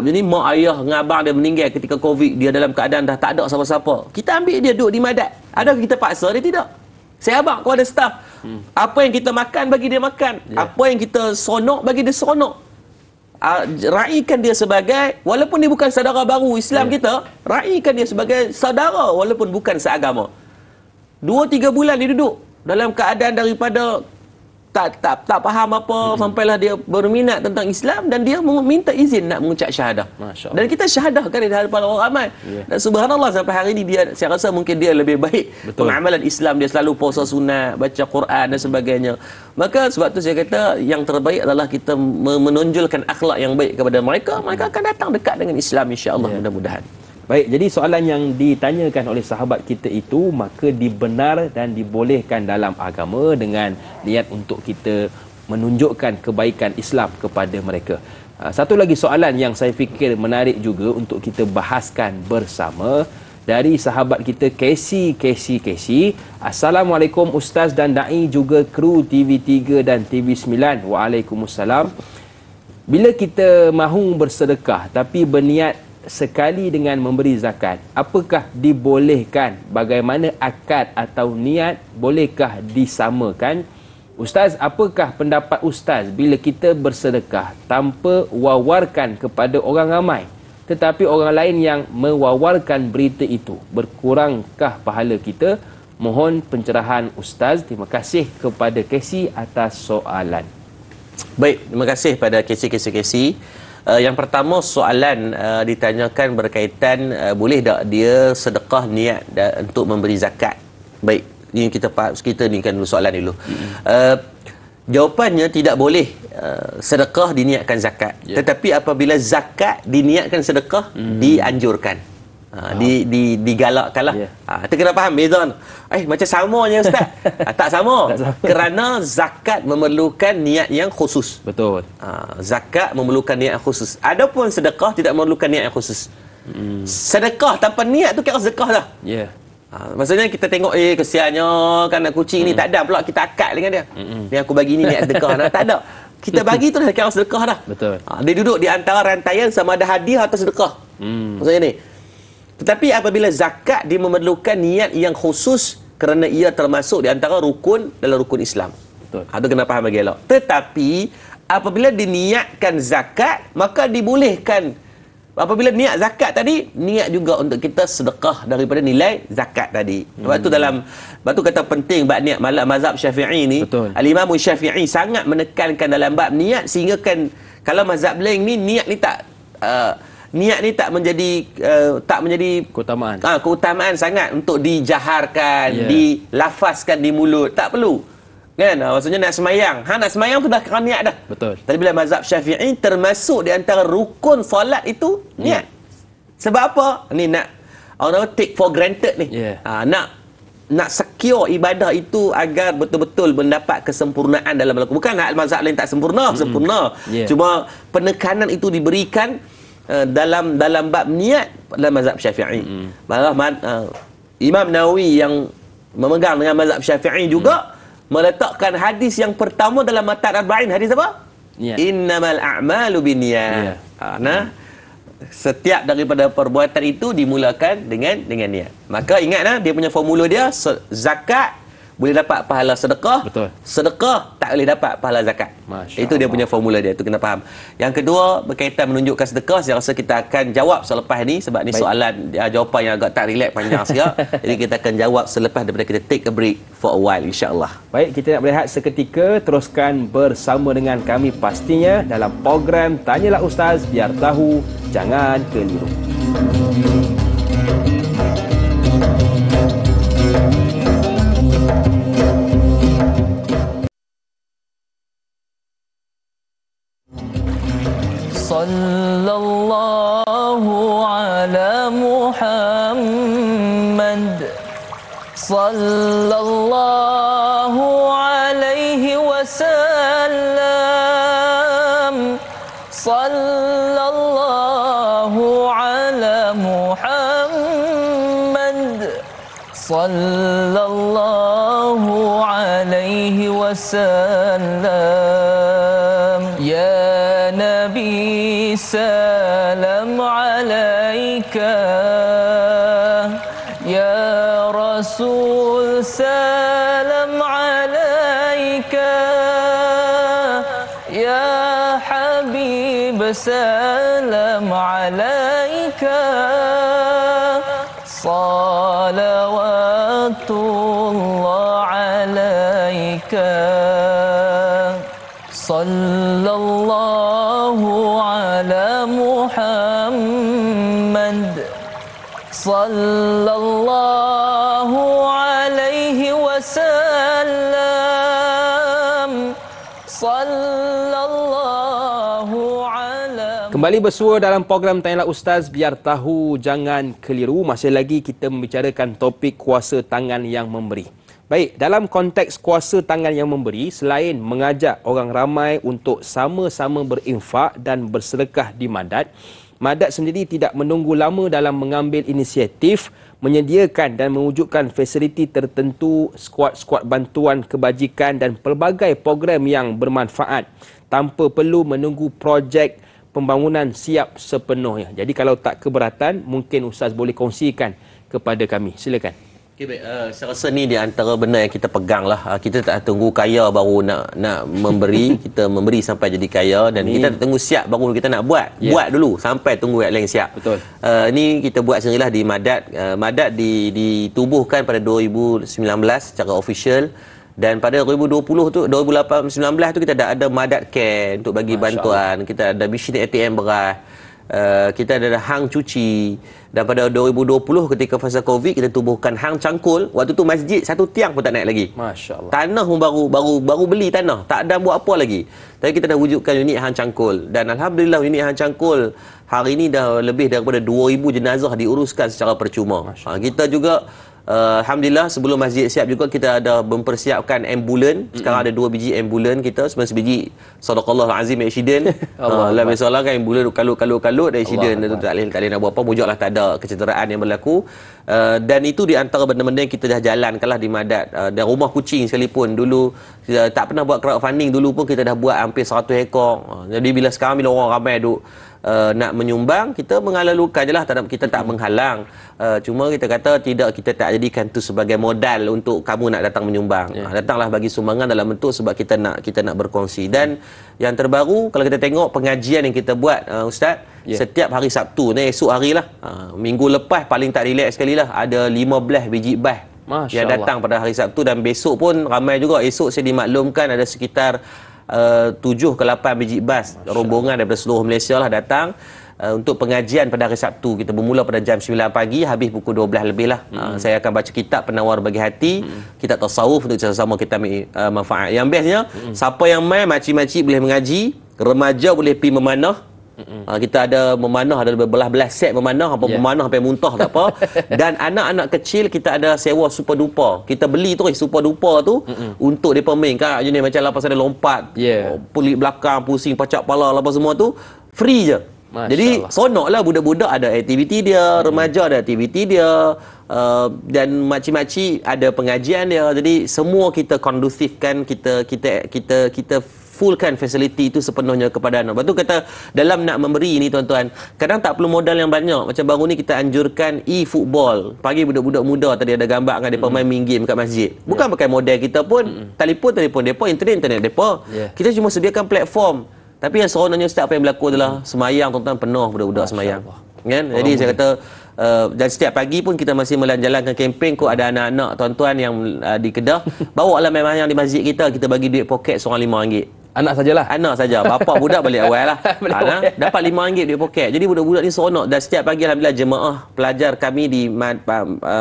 ini mak ayah dengan abang dia meninggal ketika Covid, dia dalam keadaan dah tak ada siapa-siapa, kita ambil dia duduk di Madat. Adakah kita paksa dia? Tidak. Saya abang kepada staf, apa yang kita makan bagi dia makan, apa yang kita sonok bagi dia sonok. Raikan dia sebagai, walaupun dia bukan saudara baru Islam kita, raikan dia sebagai saudara walaupun bukan seagama. 2-3 bulan dia duduk dalam keadaan daripada tak faham apa, sampailah dia berminat tentang Islam dan dia minta izin nak mengucap syahadah. Dan kita syahadahkan di hadapan orang ramai. Dan subhanallah sampai hari ini dia, saya rasa mungkin dia lebih baik pengamalan Islam, dia selalu puasa sunat, baca Quran dan sebagainya. Maka sebab tu saya kata yang terbaik adalah kita menonjolkan akhlak yang baik kepada mereka, mereka akan datang dekat dengan Islam, insya-Allah, mudah-mudahan. Baik, jadi soalan yang ditanyakan oleh sahabat kita itu, maka dibenar dan dibolehkan dalam agama dengan niat untuk kita menunjukkan kebaikan Islam kepada mereka. Satu lagi soalan yang saya fikir menarik juga untuk kita bahaskan bersama, dari sahabat kita Casey. Assalamualaikum Ustaz dan Da'i, juga kru TV3 dan TV9. Waalaikumsalam. Bila kita mahu bersedekah tapi berniat sekali dengan memberi zakat, apakah dibolehkan? Bagaimana akad atau niat? Bolehkah disamakan? Ustaz, apakah pendapat Ustaz bila kita bersedekah tanpa wawarkan kepada orang ramai, tetapi orang lain yang mewawarkan berita itu. Berkurangkah pahala kita? Mohon pencerahan Ustaz. Terima kasih kepada Casey atas soalan. Baik, terima kasih pada Casey. Yang pertama soalan ditanyakan berkaitan boleh tak dia sedekah niat untuk memberi zakat. Baik, ini kita ni kan dulu soalan dulu. Jawapannya tidak boleh sedekah diniatkan zakat. Tetapi apabila zakat diniatkan sedekah, dianjurkan. Digalakkanlah. Kita kena faham beza. Macam samanya Ustaz. Tak sama. Kerana zakat memerlukan niat yang khusus. Betul. Zakat memerlukan niat yang khusus. Adapun sedekah tidak memerlukan niat yang khusus. Sedekah tanpa niat tu kira sedekah dah. Maksudnya kita tengok kesiannya kan nak kucing ni, tak ada pula kita akad dengan dia. Ni aku bagi ni niat sedekah dah. Tak ada. Kita bagi tu dah kira sedekah dah. Betul. Dia duduk di antara rantaian sama ada hadiah atau sedekah. Maksudnya ni. Tetapi apabila zakat dia memerlukan niat yang khusus kerana ia termasuk di antara rukun dalam rukun Islam. Betul. Itu kena faham bagi elok. Tetapi apabila diniatkan zakat, maka dibolehkan. Apabila niat zakat tadi, niat juga untuk kita sedekah daripada nilai zakat tadi. Sebab tu kata penting bab niat. Mazhab Syafi'i ni, Al-Imam Syafi'i sangat menekankan dalam bab niat, sehingga kan kalau mazhab lain ni niat ni tak menjadi keutamaan sangat untuk dijaharkan, dilafazkan di mulut. Tak perlu. Kan? Maksudnya nak semayang. Nak semayang tu dah kena niat dah. Betul. Tapi bila mazhab Syafi'i termasuk di antara rukun solat itu niat. Sebab apa? Ni nak orang take for granted ni. Nak secure ibadah itu agar betul-betul mendapat kesempurnaan dalam melakukan. Bukan hak mazhab lain tak sempurna. Cuma penekanan itu diberikan dalam bab niat dalam mazhab Syafi'i. Malah Imam Nawawi yang memegang dengan mazhab Syafi'i juga meletakkan hadis yang pertama dalam Matan Arba'in. Hadis apa? Niat. Innamal a'malu binniyat. Setiap daripada perbuatan itu dimulakan dengan niat. Maka ingatlah dia punya formula dia, zakat boleh dapat pahala sedekah. Betul. Sedekah tak boleh dapat pahala zakat. Itu dia punya formula dia. Itu kena faham. Yang kedua berkaitan menunjukkan sedekah, saya rasa kita akan jawab selepas ni, sebab ni soalan jawapan yang agak tak relax, panjang sikit. Jadi kita akan jawab selepas daripada kita take a break for a while, insya-Allah. Baik, kita nak berehat seketika. Teruskan bersama dengan kami pastinya dalam program Tanyalah Ustaz, biar tahu jangan keliru. Sallallahu ala Muhammad, sallallahu alaihi wasallam, sallallahu ala Muhammad, sallallahu alaihi wasallam. Ya Nabi, salam alaika. Ya Rasul, salam alaika. Ya Habib, salam alaika. Salawatullah alaika. Sallallahu ala Muhammad, sallallahu alaihi wasallam, sallallahu ala. Kembali bersua dalam program Tanyalah Ustaz, biar tahu jangan keliru. Masih lagi kita membicarakan topik kuasa tangan yang memberi. Baik, dalam konteks kuasa tangan yang memberi, selain mengajak orang ramai untuk sama-sama berinfak dan bersedekah di Madat, Madat sendiri tidak menunggu lama dalam mengambil inisiatif menyediakan dan mewujudkan fasiliti tertentu, skuad-skuad bantuan kebajikan dan pelbagai program yang bermanfaat tanpa perlu menunggu projek pembangunan siap sepenuhnya. Jadi kalau tak keberatan, mungkin Ustaz boleh kongsikan kepada kami. Silakan. Okay, baik. Saya rasa ni di antara benda yang kita pegang lah. Kita tak tunggu kaya baru nak memberi. Kita memberi sampai jadi kaya. Dan kita tak tunggu siap baru kita nak buat. Buat dulu sampai tunggu yang lain siap. Betul. Ni kita buat sendirilah di Madat. Madat ditubuhkan pada 2019 secara official. Dan pada 2020 tu, 2018-19 tu kita ada Madat Care untuk bagi bantuan. Kita ada mesin ATM beras. Kita ada hang cuci. Dan pada 2020 ketika fasa Covid kita tubuhkan hang cangkul. Waktu tu masjid satu tiang pun tak naik lagi. Masya-Allah. Tanah pun baru beli tanah. Tak ada buat apa lagi. Tapi kita dah wujudkan unit hang cangkul. Dan alhamdulillah unit hang cangkul hari ini dah lebih daripada 2000 jenazah diuruskan secara percuma. Kita juga alhamdulillah sebelum masjid siap juga kita ada mempersiapkan ambulan. Sekarang ada 2 biji ambulan kita, 11 biji sadaqallah azim accident. Allah masalah kan ambulan kalut accident tu tak boleh nak buat apa, mujurlah tak ada kecederaan yang berlaku. Dan itu di antara benda-benda yang kita dah jalankanlah di Madat. Dan rumah kucing sekalipun dulu kita tak pernah buat crowdfunding, dulu pun kita dah buat hampir 100 ekor. Jadi bila orang ramai duk nak menyumbang, kita mengalalukan je lah, kita tak menghalang. Cuma kita kata kita tak jadikan tu sebagai modal untuk kamu nak datang menyumbang. Datanglah bagi sumbangan dalam bentuk sebab kita nak berkongsi. Dan yang terbaru kalau kita tengok pengajian yang kita buat Ustaz, setiap hari Sabtu ni, esok hari lah, minggu lepas paling tak relax sekali lah, ada 15 biji bas yang datang pada hari Sabtu. Dan besok pun ramai juga. Esok saya dimaklumkan ada sekitar 7 ke 8 biji bas rombongan daripada seluruh Malaysia lah datang untuk pengajian pada hari Sabtu. Kita bermula pada jam 9 pagi, habis pukul 12 lebih lah. Saya akan baca kitab Penawar Bagi Hati, kitab tasawuf untuk sama-sama kita ambil manfaat. Yang bestnya, siapa yang main, makcik-makcik boleh mengaji, remaja boleh pergi memanah. Kita ada memanah, ada berbelah-belah set memanah, memanah sampai muntah tak apa. Dan anak-anak kecil kita ada sewa super duper. Kita beli tu super duper tu untuk depa main kan jenis macam lepas ada lompat, pelik belakang, pusing pacak kepala apa semua tu free je. Jadi sonoklah budak-budak ada aktiviti dia, remaja ada aktiviti dia, dan makcik-makcik ada pengajian dia. Jadi semua kita kondusifkan, kita fullkan fasiliti itu sepenuhnya kepada anak. Lepas tu kata dalam nak memberi ini tuan-tuan, kadang tak perlu modal yang banyak. Macam baru ni kita anjurkan e-football. Pagi budak-budak muda tadi ada gambar dengan depa main game kat masjid. Bukan pakai modal kita pun, telefon depa, internet depa. Kita cuma sediakan platform. Tapi yang seronoknya Ustaz apa yang berlaku adalah semayang tuan-tuan penuh budak-budak semayang. Kan? Jadi saya kata dan setiap pagi pun kita masih menjalankan kempen. Kok ada anak-anak tuan-tuan yang di Kedah, bawa lah semayang di masjid kita bagi duit poket seorang RM5. Anak sajalah. Anak saja. Bapa budak balik awal lah. Dapat RM5 duit poket. Jadi budak-budak ni seronok. Dan setiap pagi alhamdulillah jemaah pelajar kami di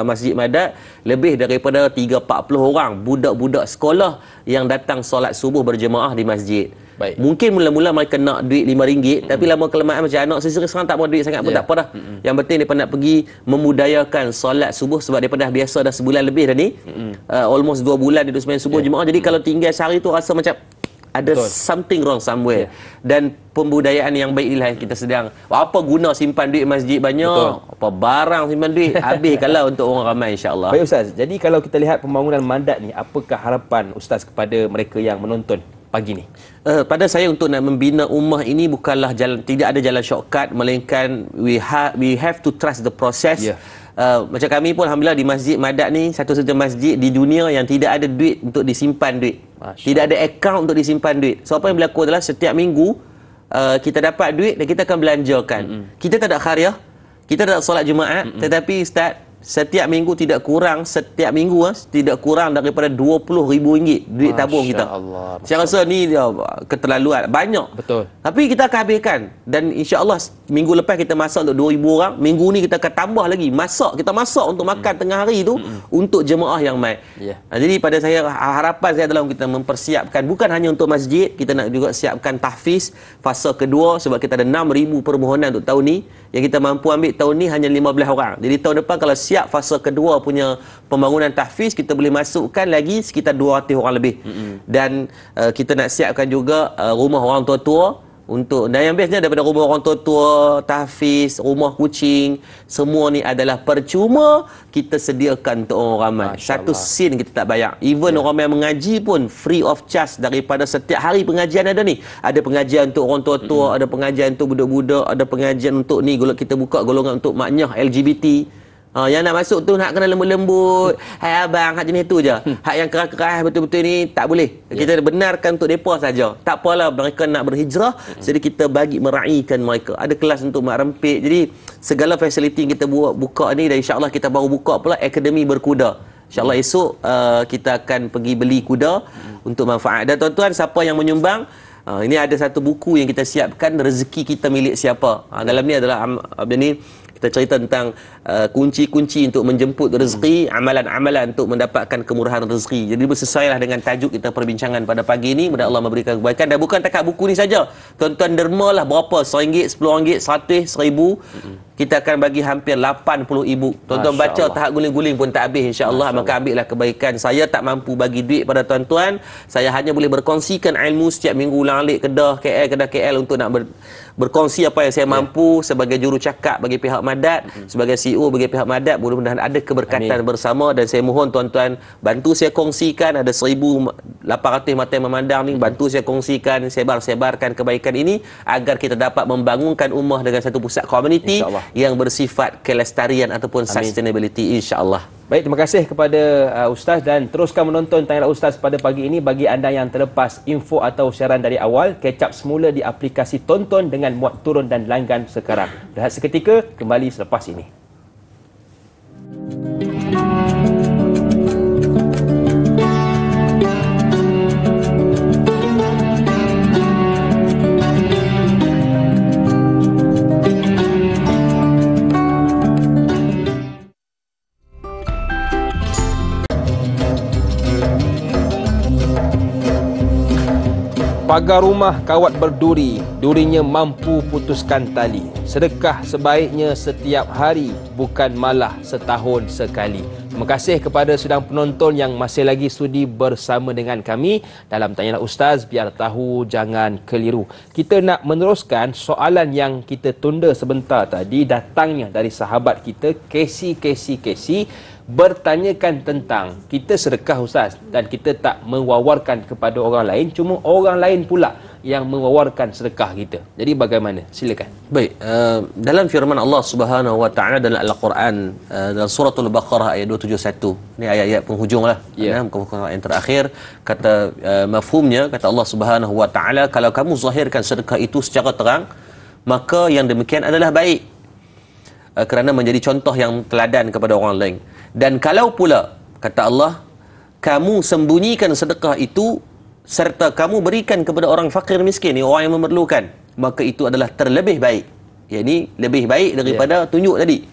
Masjid Madat lebih daripada 30-40 orang budak-budak sekolah yang datang solat subuh berjemaah di masjid. Baik. Mungkin mula-mula mereka nak duit RM5, tapi lama kelamaan macam anak seseri sekarang tak mau duit sangat pun tak apa dah. Yang penting mereka nak pergi memudayakan solat subuh sebab mereka dah biasa dah sebulan lebih dah ni. Almost 2 bulan dia sembahyang subuh jemaah. Jadi kalau tinggal sehari tu rasa macam ada something wrong somewhere. Dan pembudayaan yang baik inilah kita sedang. Apa guna simpan duit masjid banyak? Apa barang simpan duit? Habis kalau untuk orang ramai insya-Allah. Baik Ustaz. Jadi kalau kita lihat pembangunan Madat ni, apakah harapan Ustaz kepada mereka yang menonton pagi ni? Pada saya untuk nak membina ummah ini bukanlah jalan, tidak ada jalan shortcut, melainkan we have to trust the process. Macam kami pun alhamdulillah di Masjid Madat ni satu-satunya masjid di dunia yang tidak ada duit untuk disimpan duit. Tidak ada akaun untuk disimpan duit. So apa yang berlaku adalah setiap minggu kita dapat duit dan kita akan belanjakan. Kita tak ada khariah, kita tak ada solat Jumaat, tetapi Ustaz, setiap minggu tidak kurang daripada RM20,000 duit tabung kita. Saya rasa ni keterlaluan banyak. Betul. Tapi kita akan habiskan dan insya-Allah minggu lepas kita masak untuk 2,000 orang, minggu ni kita akan tambah lagi. Kita masak untuk makan tengah hari tu untuk jemaah yang mai. Jadi pada saya harapan saya adalah kita mempersiapkan bukan hanya untuk masjid, kita nak juga siapkan tahfiz fasa kedua sebab kita ada 6,000 permohonan untuk tahun ni. Yang kita mampu ambil tahun ni hanya 15 orang. Jadi tahun depan kalau siap fasa kedua punya pembangunan tahfiz, kita boleh masukkan lagi sekitar 200 orang lebih. Dan kita nak siapkan juga rumah orang tua-tua untuk, dan yang bestnya daripada rumah orang tua-tua, tahfiz, rumah kucing, semua ni adalah percuma kita sediakan untuk orang ramai. Satu sen kita tak bayar. Even orang yang mengaji pun free of charge daripada setiap hari pengajian ada ni. Ada pengajian untuk orang tua-tua, ada pengajian untuk budak-budak, ada pengajian untuk ni kita buka golongan untuk maknyah LGBT. Yang nak masuk tu nak kena lembut-lembut. Hai abang, hak jenis tu je. Hak yang keras-keras betul-betul ni tak boleh. Kita benarkan untuk depa saja. Tak apalah mereka nak berhijrah, jadi kita bagi meraihkan mereka. Ada kelas untuk mak rempit. Jadi segala fasiliti kita buka ni, dan insya-Allah kita baru buka pula akademi berkuda. InsyaAllah esok kita akan pergi beli kuda untuk manfaat. Dan tuan-tuan, siapa yang menyumbang, ini ada satu buku yang kita siapkan, rezeki kita milik siapa. Dalam ni adalah kita cerita tentang kunci-kunci untuk menjemput rezeki, amalan-amalan untuk mendapatkan kemurahan rezeki. Jadi bersesuailah dengan tajuk kita perbincangan pada pagi ini. Mudah Allah memberikan kebaikan. Dan bukan takat buku ni saja. Tuan-tuan derma lah berapa? RM1, RM10, RM100, RM1000. Kita akan bagi hampir 80,000. Tuan-tuan baca tahap guling-guling pun tak habis, insya-Allah. Maka ambillah kebaikan. Saya tak mampu bagi duit pada tuan-tuan. Saya hanya boleh berkongsikan ilmu setiap minggu ulang-alik Kedah KL untuk nak berkongsi apa yang saya mampu sebagai jurucakap bagi pihak Madat, sebagai CEO bagi pihak Madat. Mudah-mudahan ada keberkatan bersama. Dan saya mohon tuan-tuan bantu saya kongsikan. Ada 1,800 mata yang memandang ni, bantu saya kongsikan, sebarkan kebaikan ini agar kita dapat membangunkan ummah dengan satu pusat komuniti yang bersifat kelestarian ataupun sustainability, insya-Allah. Baik, terima kasih kepada Ustaz, dan teruskan menonton Tanyalah Ustaz pada pagi ini. Bagi anda yang terlepas info atau siaran dari awal, catch up semula di aplikasi Tonton dengan muat turun dan langgan sekarang. Rehat seketika, kembali selepas ini. Pagar rumah kawat berduri, durinya mampu putuskan tali. Sedekah sebaiknya setiap hari, bukan malah setahun sekali. Terima kasih kepada sidang penonton yang masih lagi sudi bersama dengan kami dalam Tanyalah Ustaz, biar tahu jangan keliru. Kita nak meneruskan soalan yang kita tunda sebentar tadi, datangnya dari sahabat kita Casey bertanyakan tentang kita sedekah Ustaz, dan kita tak mewawarkan kepada orang lain, cuma orang lain pula yang mewawarkan sedekah kita. Jadi bagaimana? Silakan. Baik, dalam firman Allah Subhanahu wa taala dalam Al-Quran, dalam suratul Baqarah ayat 271. Ini ayat-ayat penghujunglah. Yang terakhir kata mafhumnya, kata Allah Subhanahu wa taala, kalau kamu zahirkan sedekah itu secara terang, maka yang demikian adalah baik, kerana menjadi contoh yang teladan kepada orang lain. Dan kalau pula, kata Allah, kamu sembunyikan sedekah itu serta kamu berikan kepada orang fakir miskin, orang yang memerlukan, maka itu adalah terlebih baik. Yakni lebih baik daripada tunjuk tadi.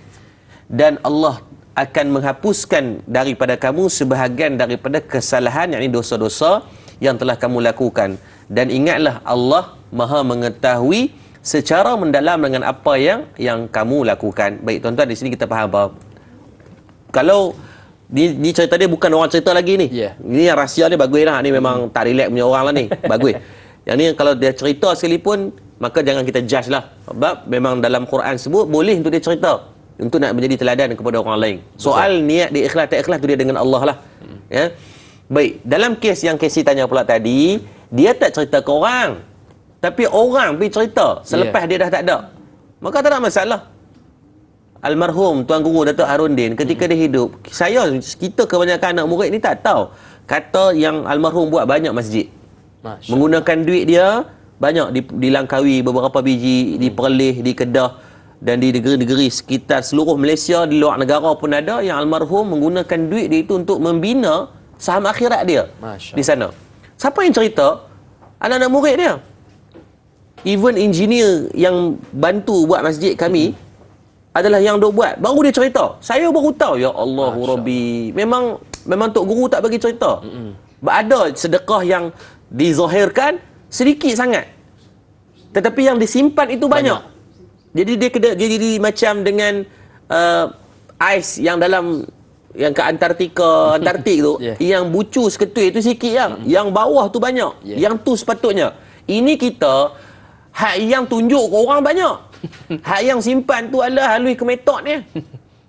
Dan Allah akan menghapuskan daripada kamu sebahagian daripada kesalahan, yakni dosa-dosa yang telah kamu lakukan. Dan ingatlah, Allah Maha mengetahui secara mendalam dengan apa yang kamu lakukan. Baik tuan-tuan, di sini kita faham bahawa kalau ni cerita dia bukan orang cerita lagi ni. Ini yang rahsia ni bagus lah. Ni memang tak relax punya orang lah ni. Bagus. Yang ni kalau dia cerita sekalipun, maka jangan kita judge lah. Sebab memang dalam Quran sebut boleh untuk dia cerita, untuk nak menjadi teladan kepada orang lain. Soal niat dia ikhlas tak ikhlas tu dia dengan Allah lah. Ya. Baik, dalam kes yang Casey tanya pula tadi, dia tak cerita ke orang, tapi orang pergi cerita selepas dia dah tak ada. Maka tak ada masalah. Almarhum Tuan Guru Datuk Harundin ketika dia hidup, kita kebanyakan anak murid ni tak tahu, kata yang almarhum buat banyak masjid. Menggunakan duit dia banyak di Langkawi, beberapa biji di Perlis, di Kedah, dan di negeri-negeri sekitar seluruh Malaysia, di luar negara pun ada yang almarhum menggunakan duit dia itu untuk membina saham akhirat dia di sana. Siapa yang cerita? Anak-anak murid dia. Even engineer yang bantu buat masjid kami adalah yang dok buat. Baru dia cerita. Saya baru tahu, ya Allah Rabbi. Memang Tok Guru tak bagi cerita. Ada sedekah yang dizahirkan sedikit sangat, tetapi yang disimpan itu banyak. Jadi dia jadi macam dengan ais yang dalam yang ke Antartik tu, yang bucu seketui itu sikit yang bawah tu banyak. Yang tu sepatutnya. Ini kita hak yang tunjuk ke orang banyak. Hak yang simpan tu adalah halui ke metod dia.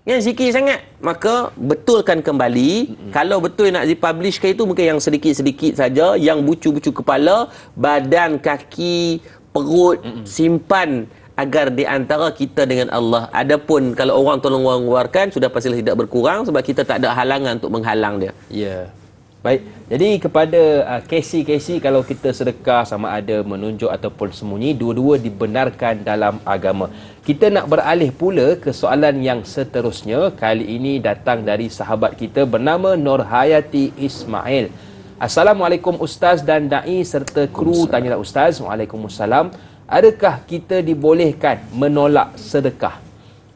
Yang sikit sangat. Maka betulkan kembali. Kalau betul nak dipublishkan itu, mungkin yang sedikit-sedikit saja, yang bucu-bucu kepala, badan, kaki, perut, simpan agar di antara kita dengan Allah. Adapun kalau orang tolong orang keluarkan, sudah pastilah tidak berkurang sebab kita tak ada halangan untuk menghalang dia. Ya. Baik. Jadi kepada kesi-kesi kalau kita sedekah sama ada menunjuk ataupun sembunyi, dua-dua dibenarkan dalam agama. Kita nak beralih pula ke soalan yang seterusnya. Kali ini datang dari sahabat kita bernama Nur Hayati Ismail. Assalamualaikum Ustaz dan Da'i serta kru. Tanyalah Ustaz. Waalaikumsalam. Adakah kita dibolehkan menolak sedekah?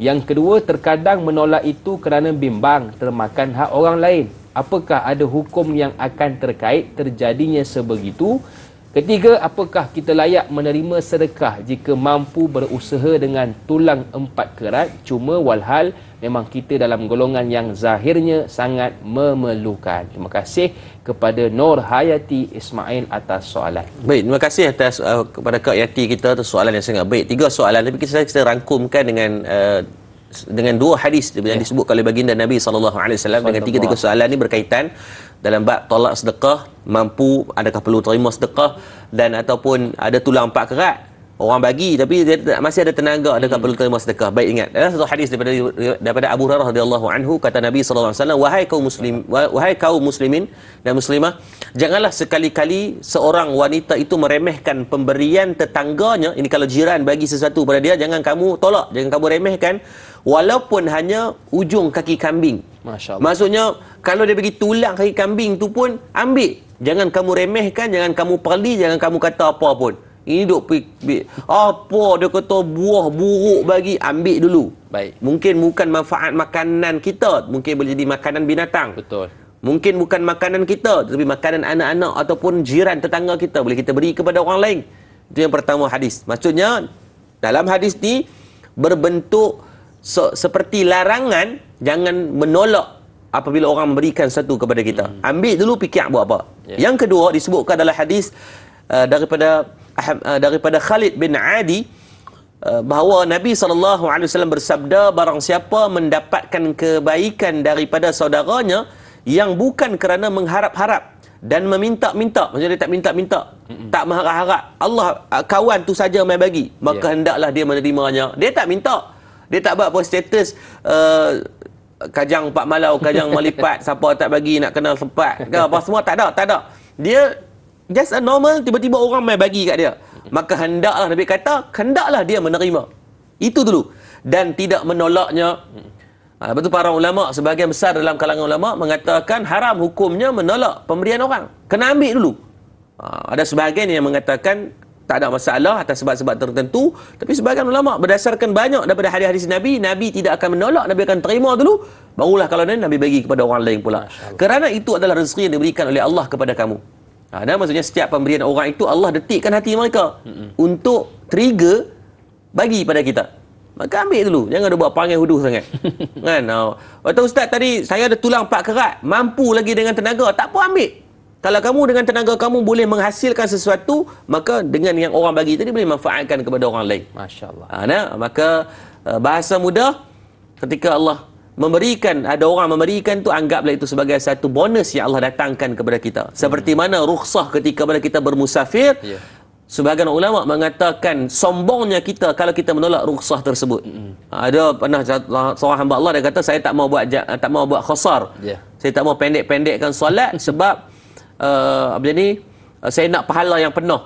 Yang kedua, terkadang menolak itu kerana bimbang termakan hak orang lain. Apakah ada hukum yang akan terkait terjadinya sebegitu? Ketiga, apakah kita layak menerima sedekah jika mampu berusaha dengan tulang 4 kerat, cuma walhal memang kita dalam golongan yang zahirnya sangat memerlukan? Terima kasih kepada Nur Hayati Ismail atas soalan. Baik, terima kasih atas kepada Kak Yati kita atas soalan yang sangat baik. 3 soalan, tapi kita rangkumkan dengan 2 hadis yang disebut oleh baginda Nabi SAW dengan 3 soalan ini berkaitan dalam bab tolak sedekah, mampu adakah perlu terima sedekah, dan ataupun ada tulang 4 kerat orang bagi tapi dia masih ada tenaga, adakah perlu terima sedekah. Baik, ingat ada satu hadis daripada Abu Hurairah radhiyallahu anhu, kata Nabi SAW, wahai kaum muslimin dan muslimah, janganlah sekali-kali seorang wanita itu meremehkan pemberian tetangganya. Ini kalau jiran bagi sesuatu pada dia, jangan kamu tolak, jangan kamu remehkan, walaupun hanya ujung kaki kambing. Masya-Allah. Maksudnya kalau dia bagi tulang kaki kambing tu pun ambil, jangan kamu remehkan, jangan kamu perli, jangan kamu kata apa pun. Ini duk apa dia kata buah buruk bagi, ambil dulu. Baik. Mungkin bukan manfaat makanan kita, mungkin boleh jadi makanan binatang. Betul. Mungkin bukan makanan kita, tetapi makanan anak-anak ataupun jiran tetangga kita, boleh kita beri kepada orang lain. Itu yang pertama hadis. Maksudnya dalam hadis ni berbentuk seperti larangan, jangan menolak apabila orang memberikan sesuatu kepada kita. Ambil dulu, fikir buat apa. Yang kedua disebutkan dalam hadis daripada Khalid bin Adi bahawa Nabi SAW bersabda, barang siapa mendapatkan kebaikan daripada saudaranya yang bukan kerana mengharap-harap dan meminta-minta, maksudnya dia tak minta-minta, tak mengharap-harap, Allah kawan tu saja mai bagi, maka hendaklah dia menerimanya. Dia tak minta, dia tak buat apa status kajang 4 malau, kajang melipat, siapa tak bagi nak kenal sempat ke apa semua, tak ada. Dia just a normal, tiba-tiba orang mai bagi kat dia, maka hendaklah, Nabi kata, hendaklah dia menerima. Itu dulu, dan tidak menolaknya. Lepas tu para ulama, sebahagian besar dalam kalangan ulama mengatakan haram hukumnya menolak pemberian orang, kena ambil dulu. Ada sebahagian yang mengatakan tak ada masalah atas sebab-sebab tertentu, tapi sebahagian ulama berdasarkan banyak daripada hadis-hadis Nabi, Nabi tidak akan menolak, Nabi akan terima dulu, barulah kalau Nabi bagi kepada orang lain pula. Kerana itu adalah rezeki yang diberikan oleh Allah kepada kamu. Dan maksudnya setiap pemberian orang itu Allah detikkan hati mereka untuk trigger bagi pada kita. Maka ambil dulu, jangan ada buat panggil huduh sangat. Kan? Kata Ustaz tadi, saya ada tulang 4 kerat, mampu lagi dengan tenaga, tak apa, ambil. Kalau kamu dengan tenaga kamu boleh menghasilkan sesuatu, maka dengan yang orang bagi tadi boleh manfaatkan kepada orang lain. Masya-Allah. Maka bahasa mudah, ketika Allah memberikan, ada orang memberikan tu, anggaplah itu sebagai satu bonus yang Allah datangkan kepada kita. Seperti mana rukhsah ketika mana kita bermusafir. Sebahagian ulama mengatakan sombongnya kita kalau kita menolak rukhsah tersebut. Ada pernah seorang hamba Allah, dia kata, saya tak mau buat khasar. Saya tak mau pendek-pendekkan solat sebab saya nak pahala yang penuh.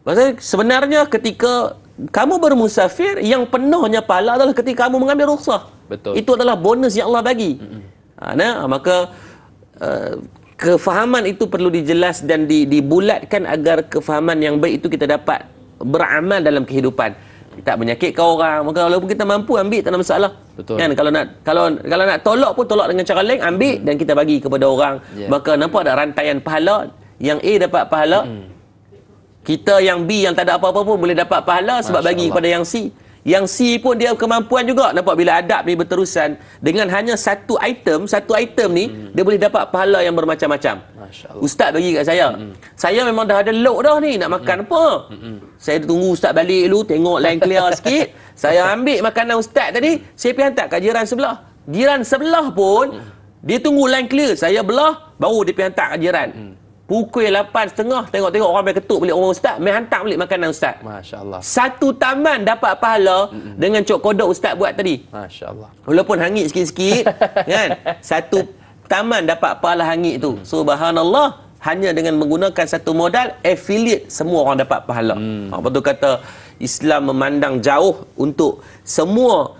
Maksudnya sebenarnya ketika kamu bermusafir, yang penuhnya pahala adalah ketika kamu mengambil rukhsah. Betul. Itu adalah bonus yang Allah bagi. Maka kefahaman itu perlu dijelas dan dibulatkan agar kefahaman yang baik itu kita dapat beramal dalam kehidupan. Tak menyakitkan orang. Maka walaupun kita mampu, ambil, tak ada masalah. Betul. Kan, kalau nak tolak pun tolak dengan cara lain, ambil dan kita bagi kepada orang. Maka nampak tak rantaian pahala, yang A dapat pahala, kita yang B yang tak ada apa-apa pun boleh dapat pahala sebab bagi kepada yang C. Yang C pun dia kemampuan juga. Nampak bila adab ni berterusan, dengan hanya satu item ni, dia boleh dapat pahala yang bermacam-macam. Ustaz bagi kat saya, saya memang dah ada load dah ni, nak makan apa. Saya tunggu ustaz balik dulu, tengok line clear sikit, saya ambil makanan ustaz tadi, saya pergi hantar kat jiran sebelah. Jiran sebelah pun dia tunggu line clear, saya belah, baru dia pergi hantar kat jiran. Pukul 8.30 tengok-tengok orang main ketuk balik orang ustaz, main hantar balik makanan ustaz. Masya-Allah. Satu taman dapat pahala dengan cok kodok ustaz buat tadi. Masya-Allah. Walaupun hangit sikit-sikit kan. Satu taman dapat pahala hangit tu. Subhanallah, hanya dengan menggunakan satu modal affiliate semua orang dapat pahala. Apa tu kata Islam memandang jauh untuk semua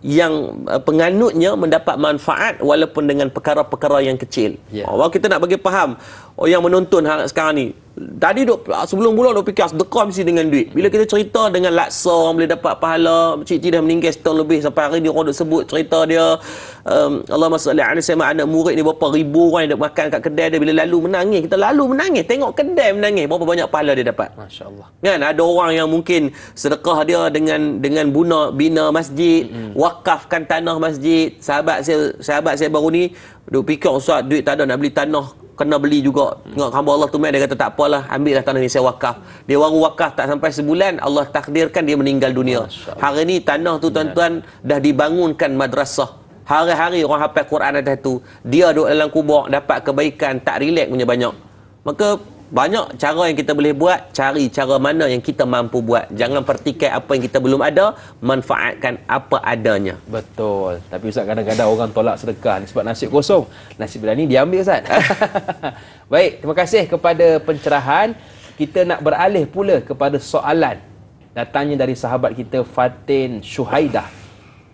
yang penganutnya mendapat manfaat walaupun dengan perkara-perkara yang kecil. Kalau kita nak bagi faham yang menonton sekarang ni, tadi sebelum mula duk fikir sedekah mesti dengan duit. Bila kita cerita dengan laksa orang boleh dapat pahala, cik dah meninggal setahun lebih sampai hari ni orang duk sebut cerita dia, Allahumma salli alaihi wasallam, anak murid ni berapa ribu orang yang duk makan kat kedai dia, bila lalu menangis, kita lalu menangis tengok kedai menangis, berapa banyak pahala dia dapat. Masya-Allah. Kan ada orang yang mungkin sedekah dia dengan bina masjid, wakafkan tanah masjid. Sahabat saya baru ni duk fikir, ustaz duit tak ada nak beli tanah, kena beli juga. Tengok hamba Allah tu dia kata tak apalah, ambillah tanah ni saya wakaf. Dia baru wakaf tak sampai sebulan, Allah takdirkan dia meninggal dunia. Hari ni tanah tu tuan-tuan dah dibangunkan madrasah. Hari-hari orang hafal Quran atas tu. Dia duduk dalam kubur dapat kebaikan, tak relax punya banyak. Maka banyak cara yang kita boleh buat, cari cara mana yang kita mampu buat. Jangan pertikai apa yang kita belum ada, manfaatkan apa adanya. Betul. Tapi Ustaz, kadang-kadang orang tolak sedekah ni sebab nasib kosong. Nasib berani dia ambil Ustaz. Baik, terima kasih kepada pencerahan. Kita nak beralih pula kepada soalan. Datangnya dari sahabat kita Fatin Syuhaidah.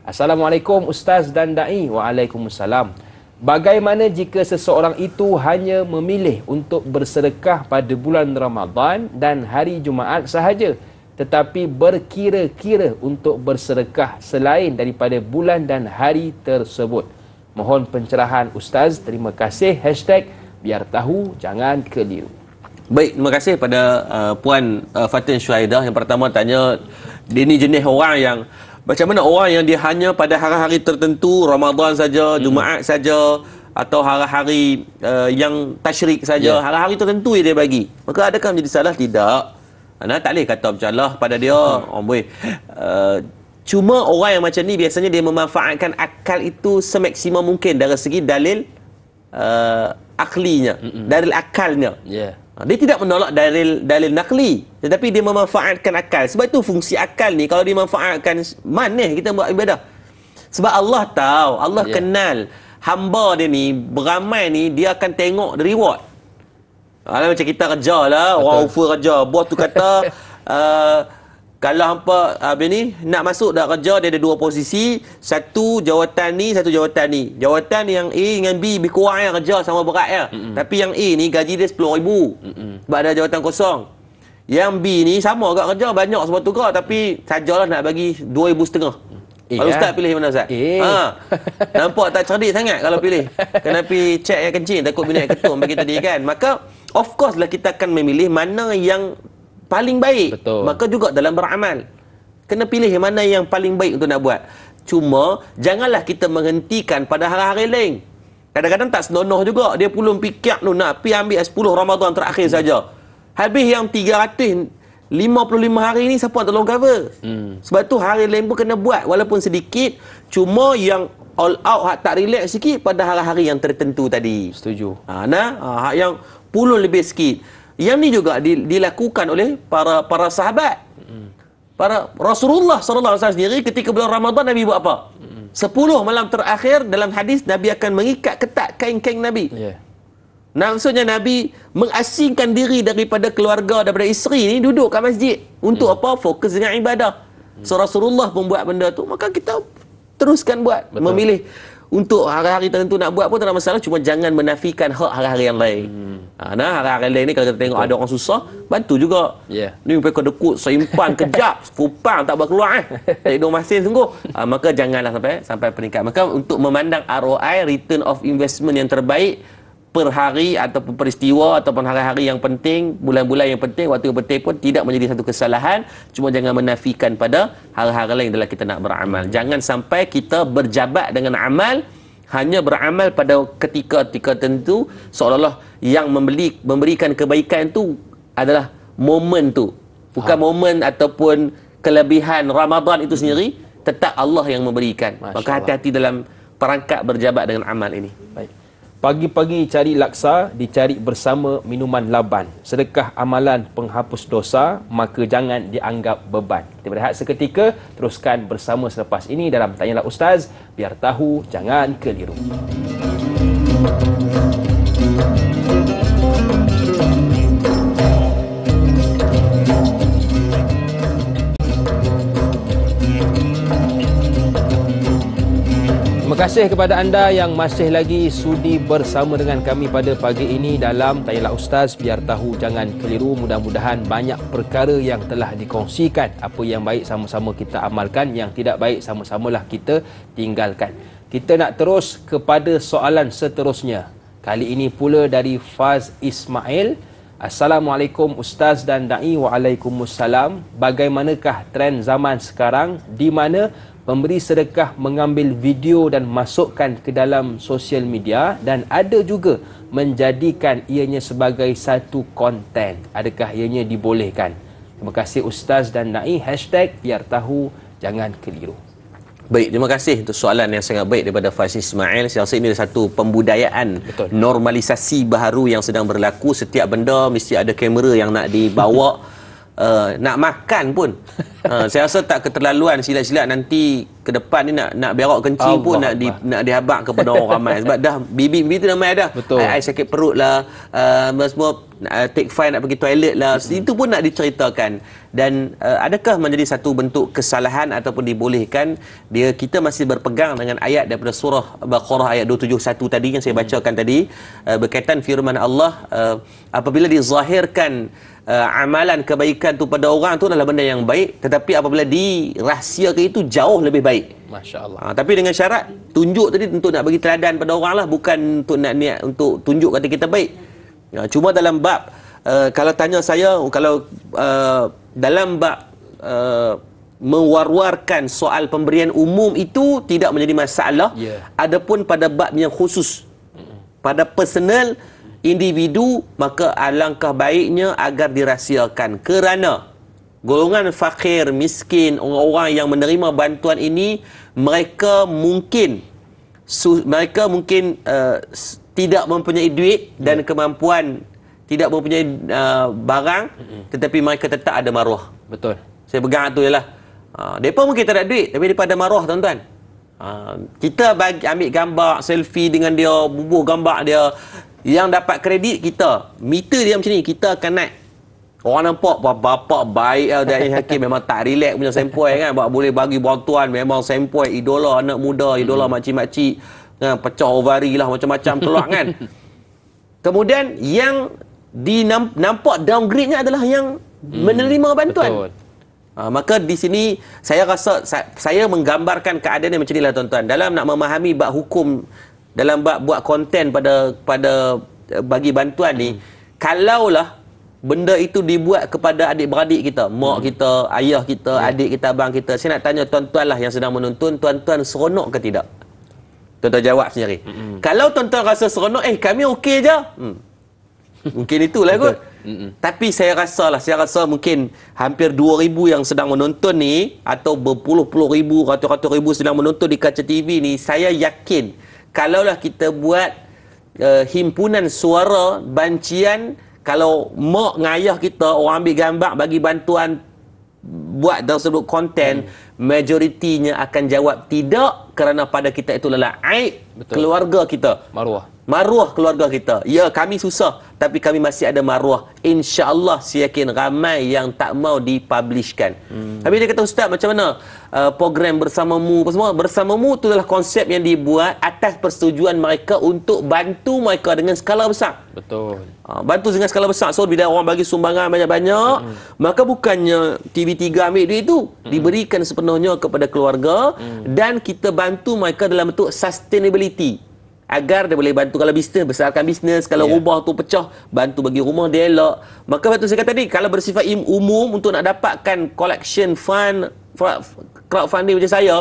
Assalamualaikum Ustaz dan Da'i. Waalaikumsalam. Bagaimana jika seseorang itu hanya memilih untuk bersedekah pada bulan Ramadan dan hari Jumaat sahaja, tetapi berkira-kira untuk bersedekah selain daripada bulan dan hari tersebut? Mohon pencerahan Ustaz. Terima kasih. #biar tahu jangan keliru. Baik, terima kasih pada Puan Fatin Syuhaidah. Yang pertama tanya, dia ni jenis orang yang macam mana orang yang dia hanya pada hari-hari tertentu, Ramadan saja, Jumaat saja, atau hari-hari yang tasyrik saja, hari-hari tertentu yang dia bagi. Maka adakah menjadi salah? Tidak. Tak boleh kata bercalah pada dia. Cuma orang yang macam ni biasanya dia memanfaatkan akal itu semaksimum mungkin dari segi dalil aklinya, dalil akalnya. Dia tidak menolak dalil nakli, tetapi dia memanfaatkan akal. Sebab itu fungsi akal ni kalau dimanfaatkan, manis kita buat ibadah. Sebab Allah tahu, Allah kenal hamba dia ni, beramal ni, dia akan tengok the reward. Macam kita kerja lah, orang offer kerja, bos tu kata kalau hampa nak masuk dah kerja, dia ada dua posisi, satu jawatan ni, satu jawatan ni. Jawatan yang A dengan B lebih kurang yang kerja sama berat ya. Tapi yang A ni gaji dia 10,000 sebab ada jawatan kosong. Yang B ni sama agak kerja, banyak sebab tu kau, tapi sajalah nak bagi 2,500. Kalau Ustaz pilih mana Ustaz? Nampak tak cerdik sangat kalau pilih. Kena pergi cek yang kencing, takut minat ketum bagi tadi kan. Maka of course lah kita akan memilih mana yang paling baik. Betul. Maka juga dalam beramal, kena pilih mana yang paling baik untuk nak buat. Cuma janganlah kita menghentikan pada hari-hari lain. Kadang-kadang tak senonoh juga. Dia belum fikir tu nak pergi ambil 10 Ramadan terakhir saja. Habis yang 355 hari ni siapa tolong cover? Sebab tu hari lain pun kena buat walaupun sedikit. Cuma yang all out, tak relax sikit pada hari-hari yang tertentu tadi. Setuju. Hak yang puluh lebih sikit. Yang ni juga dilakukan oleh para sahabat. Para Rasulullah sallallahu alaihi wasallam sendiri ketika bulan Ramadan Nabi buat apa? 10 malam terakhir dalam hadis Nabi akan mengikat ketat kain-kain Nabi. Maksudnya Nabi mengasingkan diri daripada keluarga, daripada isteri ni, duduk kat masjid. Untuk apa? Fokus dengan ibadah. So Rasulullah pun buat benda tu, maka kita teruskan buat. Betul. Memilih untuk hari-hari tertentu nak buat pun tak ada masalah, cuma jangan menafikan hak hari-hari yang lain. Hari-hari lain ni kalau kita tengok ada orang susah, bantu juga. Ni mereka dekut, simpan kejap, kupang tak berkeluar hidup masin sungguh. Maka janganlah sampai peningkat. Maka untuk memandang ROI, return of investment yang terbaik per hari ataupun peristiwa ataupun hari-hari yang penting, bulan-bulan yang penting, waktu yang penting pun tidak menjadi satu kesalahan. Cuma jangan menafikan pada hari-hari lain dalam kita nak beramal. Jangan sampai kita berjabat dengan amal, hanya beramal pada ketika-ketika tertentu, seolah-olah yang memberikan kebaikan tu adalah momen tu, bukan momen ataupun kelebihan Ramadan itu sendiri. Tetap Allah yang memberikan. Maka hati-hati dalam perangkap berjabat dengan amal ini. Baik. Pagi-pagi cari laksa, dicari bersama minuman laban. Sedekah amalan penghapus dosa, maka jangan dianggap beban. Kita berehat seketika, teruskan bersama selepas ini dalam Tanyalah Ustaz, biar tahu jangan keliru. Terima kasih kepada anda yang masih lagi sudi bersama dengan kami pada pagi ini dalam Tanyalah Ustaz, biar tahu jangan keliru. Mudah-mudahan banyak perkara yang telah dikongsikan. Apa yang baik sama-sama kita amalkan, yang tidak baik sama-samalah kita tinggalkan. Kita nak terus kepada soalan seterusnya. Kali ini pula dari Faz Ismail. Assalamualaikum Ustaz dan Da'i. Waalaikumsalam. Bagaimanakah trend zaman sekarang di mana pemberi sedekah mengambil video dan masukkan ke dalam sosial media, dan ada juga menjadikan ianya sebagai satu konten? Adakah ianya dibolehkan? Terima kasih Ustaz dan Da'i. #biar tahu jangan keliru. Baik, terima kasih untuk soalan yang sangat baik daripada Faiz Ismail. Saya rasa ini satu pembudayaan, betul, normalisasi baharu yang sedang berlaku. Setiap benda mesti ada kamera yang nak dibawa. Nak makan pun saya rasa tak keterlaluan, silat-silat nanti ke depan ni nak berak kencing pun nak dihabak kepada orang ramai, sebab dah bibi tu ramai dah. Ai sakit perut lah, semua take file nak pergi toilet lah. Itu pun nak diceritakan. Dan adakah menjadi satu bentuk kesalahan ataupun dibolehkan? Kita masih berpegang dengan ayat daripada surah Baqarah ayat 271 tadi yang saya bacakan tadi, berkaitan firman Allah, apabila dizahirkan amalan kebaikan tu pada orang tu adalah benda yang baik, tetapi apabila dirahsiakan itu jauh lebih baik. Masya-Allah. Tapi dengan syarat tunjuk tadi untuk nak bagi teladan pada orang lah, bukan untuk nak niat untuk tunjuk kata kita baik. Cuma dalam bab kalau tanya saya, kalau dalam bab mewar-warkan soal pemberian umum itu tidak menjadi masalah. Adapun pada bab yang khusus, pada personal individu, maka alangkah baiknya agar dirahsiakan, kerana golongan fakir, miskin, orang-orang yang menerima bantuan ini, mereka mungkin tidak mempunyai duit dan kemampuan, tidak mempunyai barang, tetapi mereka tetap ada maruah. Betul. Saya pegang tu jelah. Mereka mungkin tak ada duit, tapi mereka ada maruah, tuan-tuan. Kita ambil gambar selfie dengan dia, bubuh gambar dia, yang dapat kredit kita, meter dia macam ni, kita akan naik. Orang nampak bapak baik dari Hakim, memang tak relax punya sempoi kan, boleh bagi bantuan, memang sempoi, idola anak muda, idola makcik-makcik kan, pecah ovari lah, macam-macam keluar kan. Kemudian yang nampak downgrade-nya adalah yang menerima bantuan. Betul. Maka di sini saya rasa saya menggambarkan keadaan yang macam inilah, tuan-tuan, dalam nak memahami bab hukum, dalam bab buat konten pada bagi bantuan ni. Kalaulah benda itu dibuat kepada adik-beradik kita, mak kita, ayah kita, adik kita, abang kita, saya nak tanya tuan-tuan lah yang sedang menonton, tuan-tuan seronok ke tidak? Tuan-tuan jawab sendiri. Kalau tuan-tuan rasa seronok, kami okey je, mungkin itulah kot. Tapi saya rasa mungkin hampir 2,000 yang sedang menonton ni, atau berpuluh-puluh ribu, ratus-ratus ribu sedang menonton di kaca TV ni, saya yakin kalaulah kita buat himpunan suara bancian, kalau mak dengan ayah kita, orang ambil gambar bagi bantuan buat tersebut konten, majoritinya akan jawab tidak, kerana pada kita itu adalah aib. Betul. Keluarga kita, maruah keluarga kita. Ya, kami susah, tapi kami masih ada maruah. InsyaAllah saya yakin ramai yang tak mau dipublishkan. Tapi dia kata, Ustaz, macam mana program bersamamu apa semua? Bersamamu itu adalah konsep yang dibuat atas persetujuan mereka untuk bantu mereka dengan skala besar. Betul. Bantu dengan skala besar. So bila orang bagi sumbangan banyak-banyak, maka bukannya TV3 ambil duit itu, diberikan sepenuhnya kepada keluarga, dan kita bantu mereka dalam bentuk sustainability, agar dia boleh bantu. Kalau bisnes, besarkan bisnes. Kalau rumah tu pecah, bantu bagi rumah dia elok. Maka waktu saya kata tadi, kalau bersifat umum untuk nak dapatkan collection fund, crowdfunding macam saya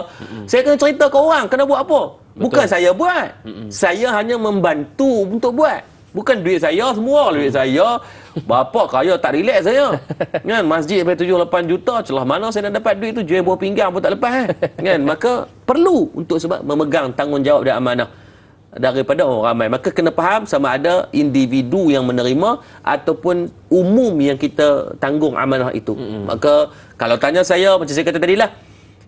kena cerita ke orang kena buat apa. Bukan saya buat. Saya hanya membantu untuk buat. Bukan duit saya semua, duit saya. Bapak kaya tak relax saya. Kan, masjid sampai 7-8 juta, celah mana saya nak dapat duit tu, jual buah pinggang pun tak lepas kan. Maka perlu untuk sebab memegang tanggungjawab dan amanah. daripada orang ramai. Maka kena faham sama ada individu yang menerima ataupun umum yang kita tanggung amanah itu. Maka kalau tanya saya, macam saya kata tadilah,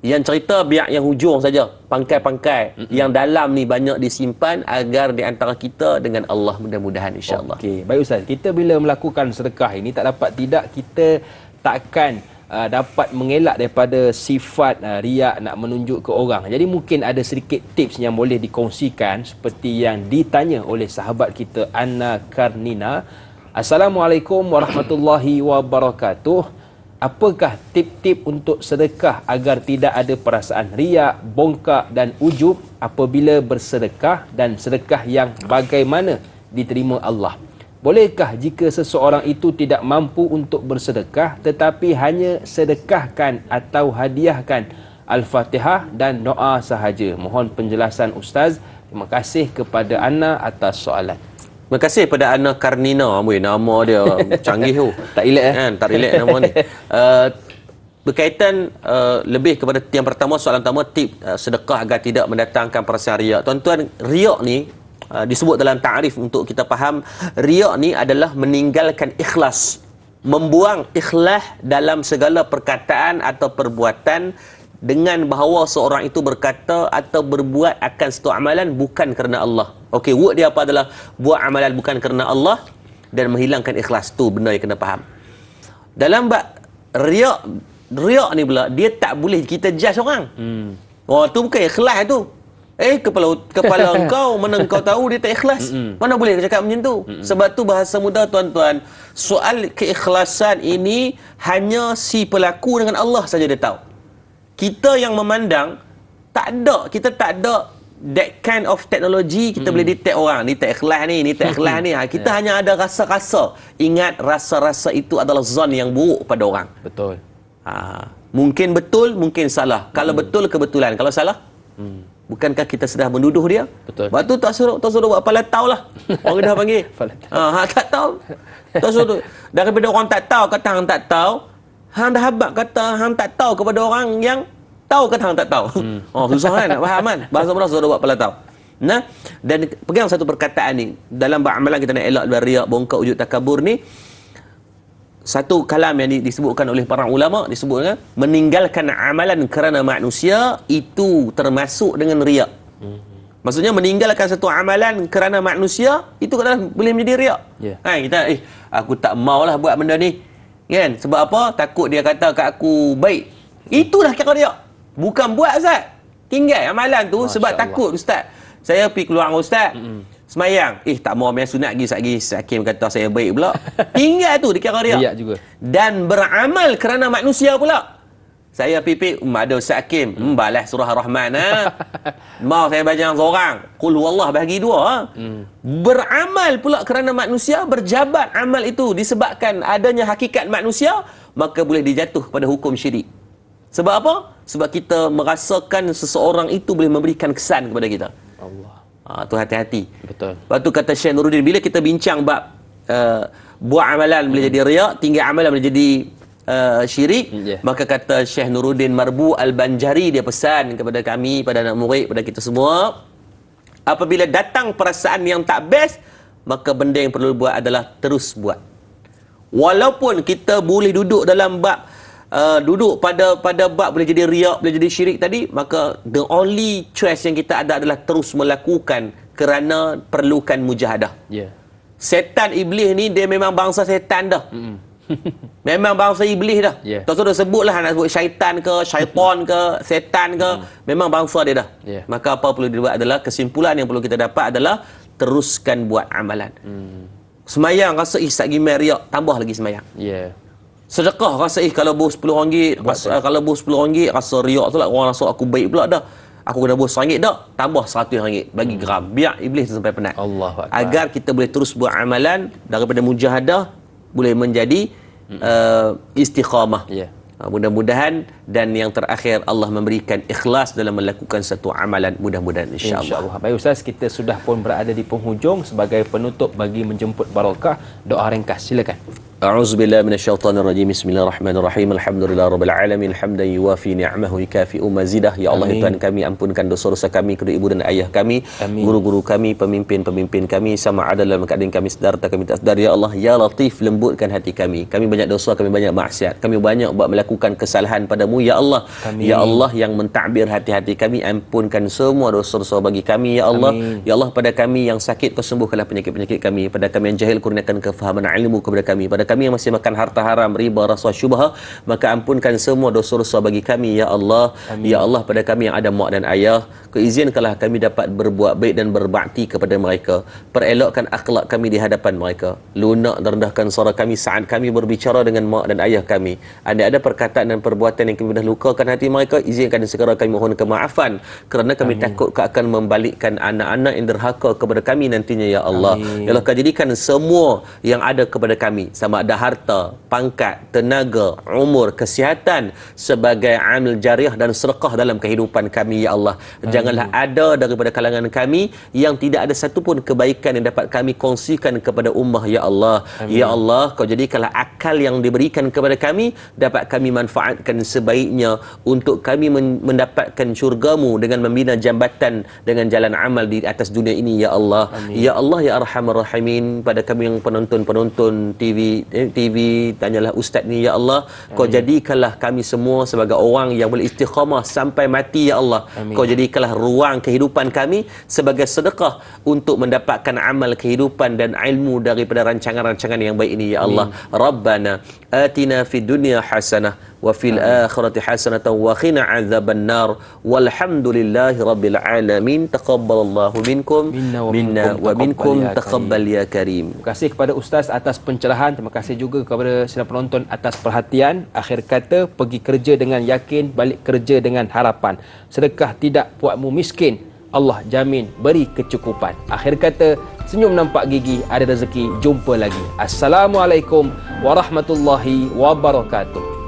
yang cerita biar yang hujung saja, pangkai-pangkai. Yang dalam ni banyak disimpan agar di antara kita dengan Allah, mudah-mudahan insya-Allah. Okey, baik Ustaz. Kita bila melakukan sedekah ini, tak dapat tidak kita takkan dapat mengelak daripada sifat riak, nak menunjuk ke orang. Jadi mungkin ada sedikit tips yang boleh dikongsikan seperti yang ditanya oleh sahabat kita Anna Karnina. Assalamualaikum warahmatullahi wabarakatuh. Apakah tip-tip untuk sedekah agar tidak ada perasaan riak, bongkak dan ujub apabila bersedekah, dan sedekah yang bagaimana diterima Allah? Bolehkah jika seseorang itu tidak mampu untuk bersedekah tetapi hanya sedekahkan atau hadiahkan Al-Fatihah dan doa sahaja? Mohon penjelasan Ustaz. Terima kasih kepada Anna atas soalan. Terima kasih kepada Anna Karnina. Nama dia canggih tu. Tak relax kan? Tak relax nama ni. Berkaitan lebih kepada yang pertama, soalan pertama, tip sedekah agar tidak mendatangkan perasaan riak. Tuan-tuan, riak ni disebut dalam ta'rif untuk kita faham, riak ni adalah meninggalkan ikhlas, membuang ikhlas dalam segala perkataan atau perbuatan dengan bahawa seorang itu berkata atau berbuat akan satu amalan bukan kerana Allah. Okey, word dia apa adalah buat amalan bukan kerana Allah dan menghilangkan ikhlas. Tu benda yang kena faham. Dalam bab riak ni pula, dia tak boleh kita judge orang. Oh, tu bukan ikhlas tu. Kepala engkau, mana engkau tahu dia tak ikhlas? Mana boleh cakap macam tu? Sebab tu bahasa mudah tuan-tuan, soal keikhlasan ini hanya si pelaku dengan Allah saja dia tahu. Kita yang memandang, kita tak ada that kind of technology. Kita boleh detect orang, ni tak ikhlas ni tak ikhlas ni. Kita hanya ada rasa-rasa. Ingat, rasa-rasa itu adalah zon yang buruk pada orang. Betul. Mungkin betul, mungkin salah. Kalau betul, kebetulan. Kalau salah, bukankah kita sudah menuduh dia? Betul. Lepas tu tak suruh buat palatau lah. Orang dah panggil. Tak tahu. Tak suruh. Daripada orang tak tahu kata hang tak tahu, hang dah habaq kata hang tak tahu kepada orang yang tahu kata hang tak tahu. Susah kan nak faham kan? Bahasa mudah suruh buat palatau. Nah, dan pegang satu perkataan ni. Dalam amalan kita nak elak dari riak, bongkak, ujub, takabur ni, satu kalam yang disebutkan oleh para ulama, disebutkan meninggalkan amalan kerana manusia itu termasuk dengan riak. Maksudnya meninggalkan satu amalan kerana manusia itu adalah boleh menjadi riak. Kita aku tak maulah buat benda ni. Kan? Sebab apa? Takut dia kata kat aku baik. Itulah kira riak. Bukan buat Ustaz. Tinggal amalan tu sebab takut Ustaz. Saya pergi keluar dengan Ustaz. Semayang, tak mau main sunat lagi, Hakim kata saya baik pula. Tinggal tu dikira riak juga. Dan beramal kerana manusia pula. Saya pipik, ada Ustaz Hakim, balas surah Ar-Rahman. Mau saya baca seorang, qul huwallah bahagi 2. Beramal pula kerana manusia, berjabat amal itu disebabkan adanya hakikat manusia, maka boleh dijatuh pada hukum syirik. Sebab apa? Sebab kita merasakan seseorang itu boleh memberikan kesan kepada kita. Allah. Tu hati-hati. Betul. Lepas tu kata Syekh Nuruddin, bila kita bincang bab buat amalan boleh jadi riak, tinggal amalan boleh jadi syirik, maka kata Syekh Nuruddin Marbu Al-Banjari, dia pesan kepada kami, pada anak murid, pada kita semua, apabila datang perasaan yang tak best, maka benda yang perlu buat adalah terus buat. Walaupun kita boleh duduk dalam bab duduk pada bab boleh jadi riak, boleh jadi syirik tadi, maka the only choice yang kita ada adalah terus melakukan kerana perlukan mujahadah. Setan iblis ni dia memang bangsa setan dah. Memang bangsa iblis dah. Tak sudah sebutlah nak sebut syaitan ke, syaitan ke, setan ke, memang bangsa dia dah. Maka apa perlu dibuat adalah, kesimpulan yang perlu kita dapat adalah teruskan buat amalan. Semayang rasa tak gimana riak, tambah lagi semayang. Sedekah rasa kalau bos RM10, kalau bos RM10 rasa riak tu lah, orang rasa aku baik pula dah. Aku kena bos RM1 dah, tambah RM100 bagi geram. Biar iblis tu sampai penat. Agar kita boleh terus buat amalan daripada mujahadah boleh menjadi istiqamah. Mudah-mudahan, dan yang terakhir Allah memberikan ikhlas dalam melakukan satu amalan, mudah-mudahan insya-Allah. Baik Ustaz, kita sudah pun berada di penghujung. Sebagai penutup bagi menjemput barakah, doa ringkas silakan. A'udzubillahi minasyaitonirrajim. Bismillahirrahmanirrahim. Alhamdulillahirabbil alamin. Hamdan yuwafi ni'amahu yukafi'u mazidah. Ya Allah, ya Tuhan kami, ampunkan dosa-dosa kami, kedua ibu dan ayah kami, guru-guru kami, pemimpin-pemimpin kami, sama ada dalam keadaan kami sedar atau kami tak sedar. Ya Allah, ya Latif, lembutkan hati kami. Kami banyak dosa, kami banyak maksiat, kami banyak buat melakukan kesalahan padamu. Ya Allah, ya Allah yang mentakbir hati-hati kami, ampunkan semua dosa-dosa bagi kami. Ya Allah, ya Allah, pada kami yang sakit kau sembuhkanlah penyakit-penyakit kami, pada kami yang jahil kurniakan kefahaman ilmu kepada kami, pada kami yang masih makan harta haram, riba, rasuah, syubhah, maka ampunkan semua dosa-dosa bagi kami. Ya Allah, ya Allah, pada kami yang ada mak dan ayah, kau izinkanlah kami dapat berbuat baik dan berbakti kepada mereka, perelokkan akhlak kami di hadapan mereka, lunak dan rendahkan suara kami saat kami berbicara dengan mak dan ayah kami. Ada perkataan dan perbuatan yang kami dah lukakan hati mereka, izinkan segera kami mohon kemaafan, kerana kami takut kau akan membalikkan anak-anak yang derhaka kepada kami nantinya. Ya Allah, ya Allah, kau jadikan semua yang ada kepada kami, sama ada harta, pangkat, tenaga, umur, kesihatan, sebagai amal jariah dan sedekah dalam kehidupan kami. Ya Allah, janganlah ada daripada kalangan kami yang tidak ada satu pun kebaikan yang dapat kami kongsikan kepada ummah. Ya Allah, ya Allah, kau jadikanlah akal yang diberikan kepada kami dapat kami manfaatkan sebaiknya untuk kami mendapatkan syurgamu dengan membina jambatan dengan jalan amal di atas dunia ini. Ya Allah, ya Allah, ya Arhamar Rahimin, pada kami yang penonton-penonton TV, tanyalah ustaz ni. Ya Allah, kau jadikanlah kami semua sebagai orang yang boleh istiqamah sampai mati. Ya Allah, kau jadikanlah ruang kehidupan kami sebagai sedekah untuk mendapatkan amal kehidupan dan ilmu daripada rancangan-rancangan yang baik ini. Ya Allah, Rabbana atina fid dunya hasanah wa fil akhirati hasanatan wa qina adzaban nar walhamdulillahi rabbil alamin. Taqabbalallahu minkum minna wa minkum taqabbal ya karim. Terima kasih kepada ustaz atas pencerahan. Terima kasih juga kepada sedang penonton atas perhatian. Akhir kata, pergi kerja dengan yakin, balik kerja dengan harapan. Sedekah tidak buatmu miskin, Allah jamin beri kecukupan. Akhir kata, senyum nampak gigi, ada rezeki, jumpa lagi. Assalamualaikum warahmatullahi wabarakatuh.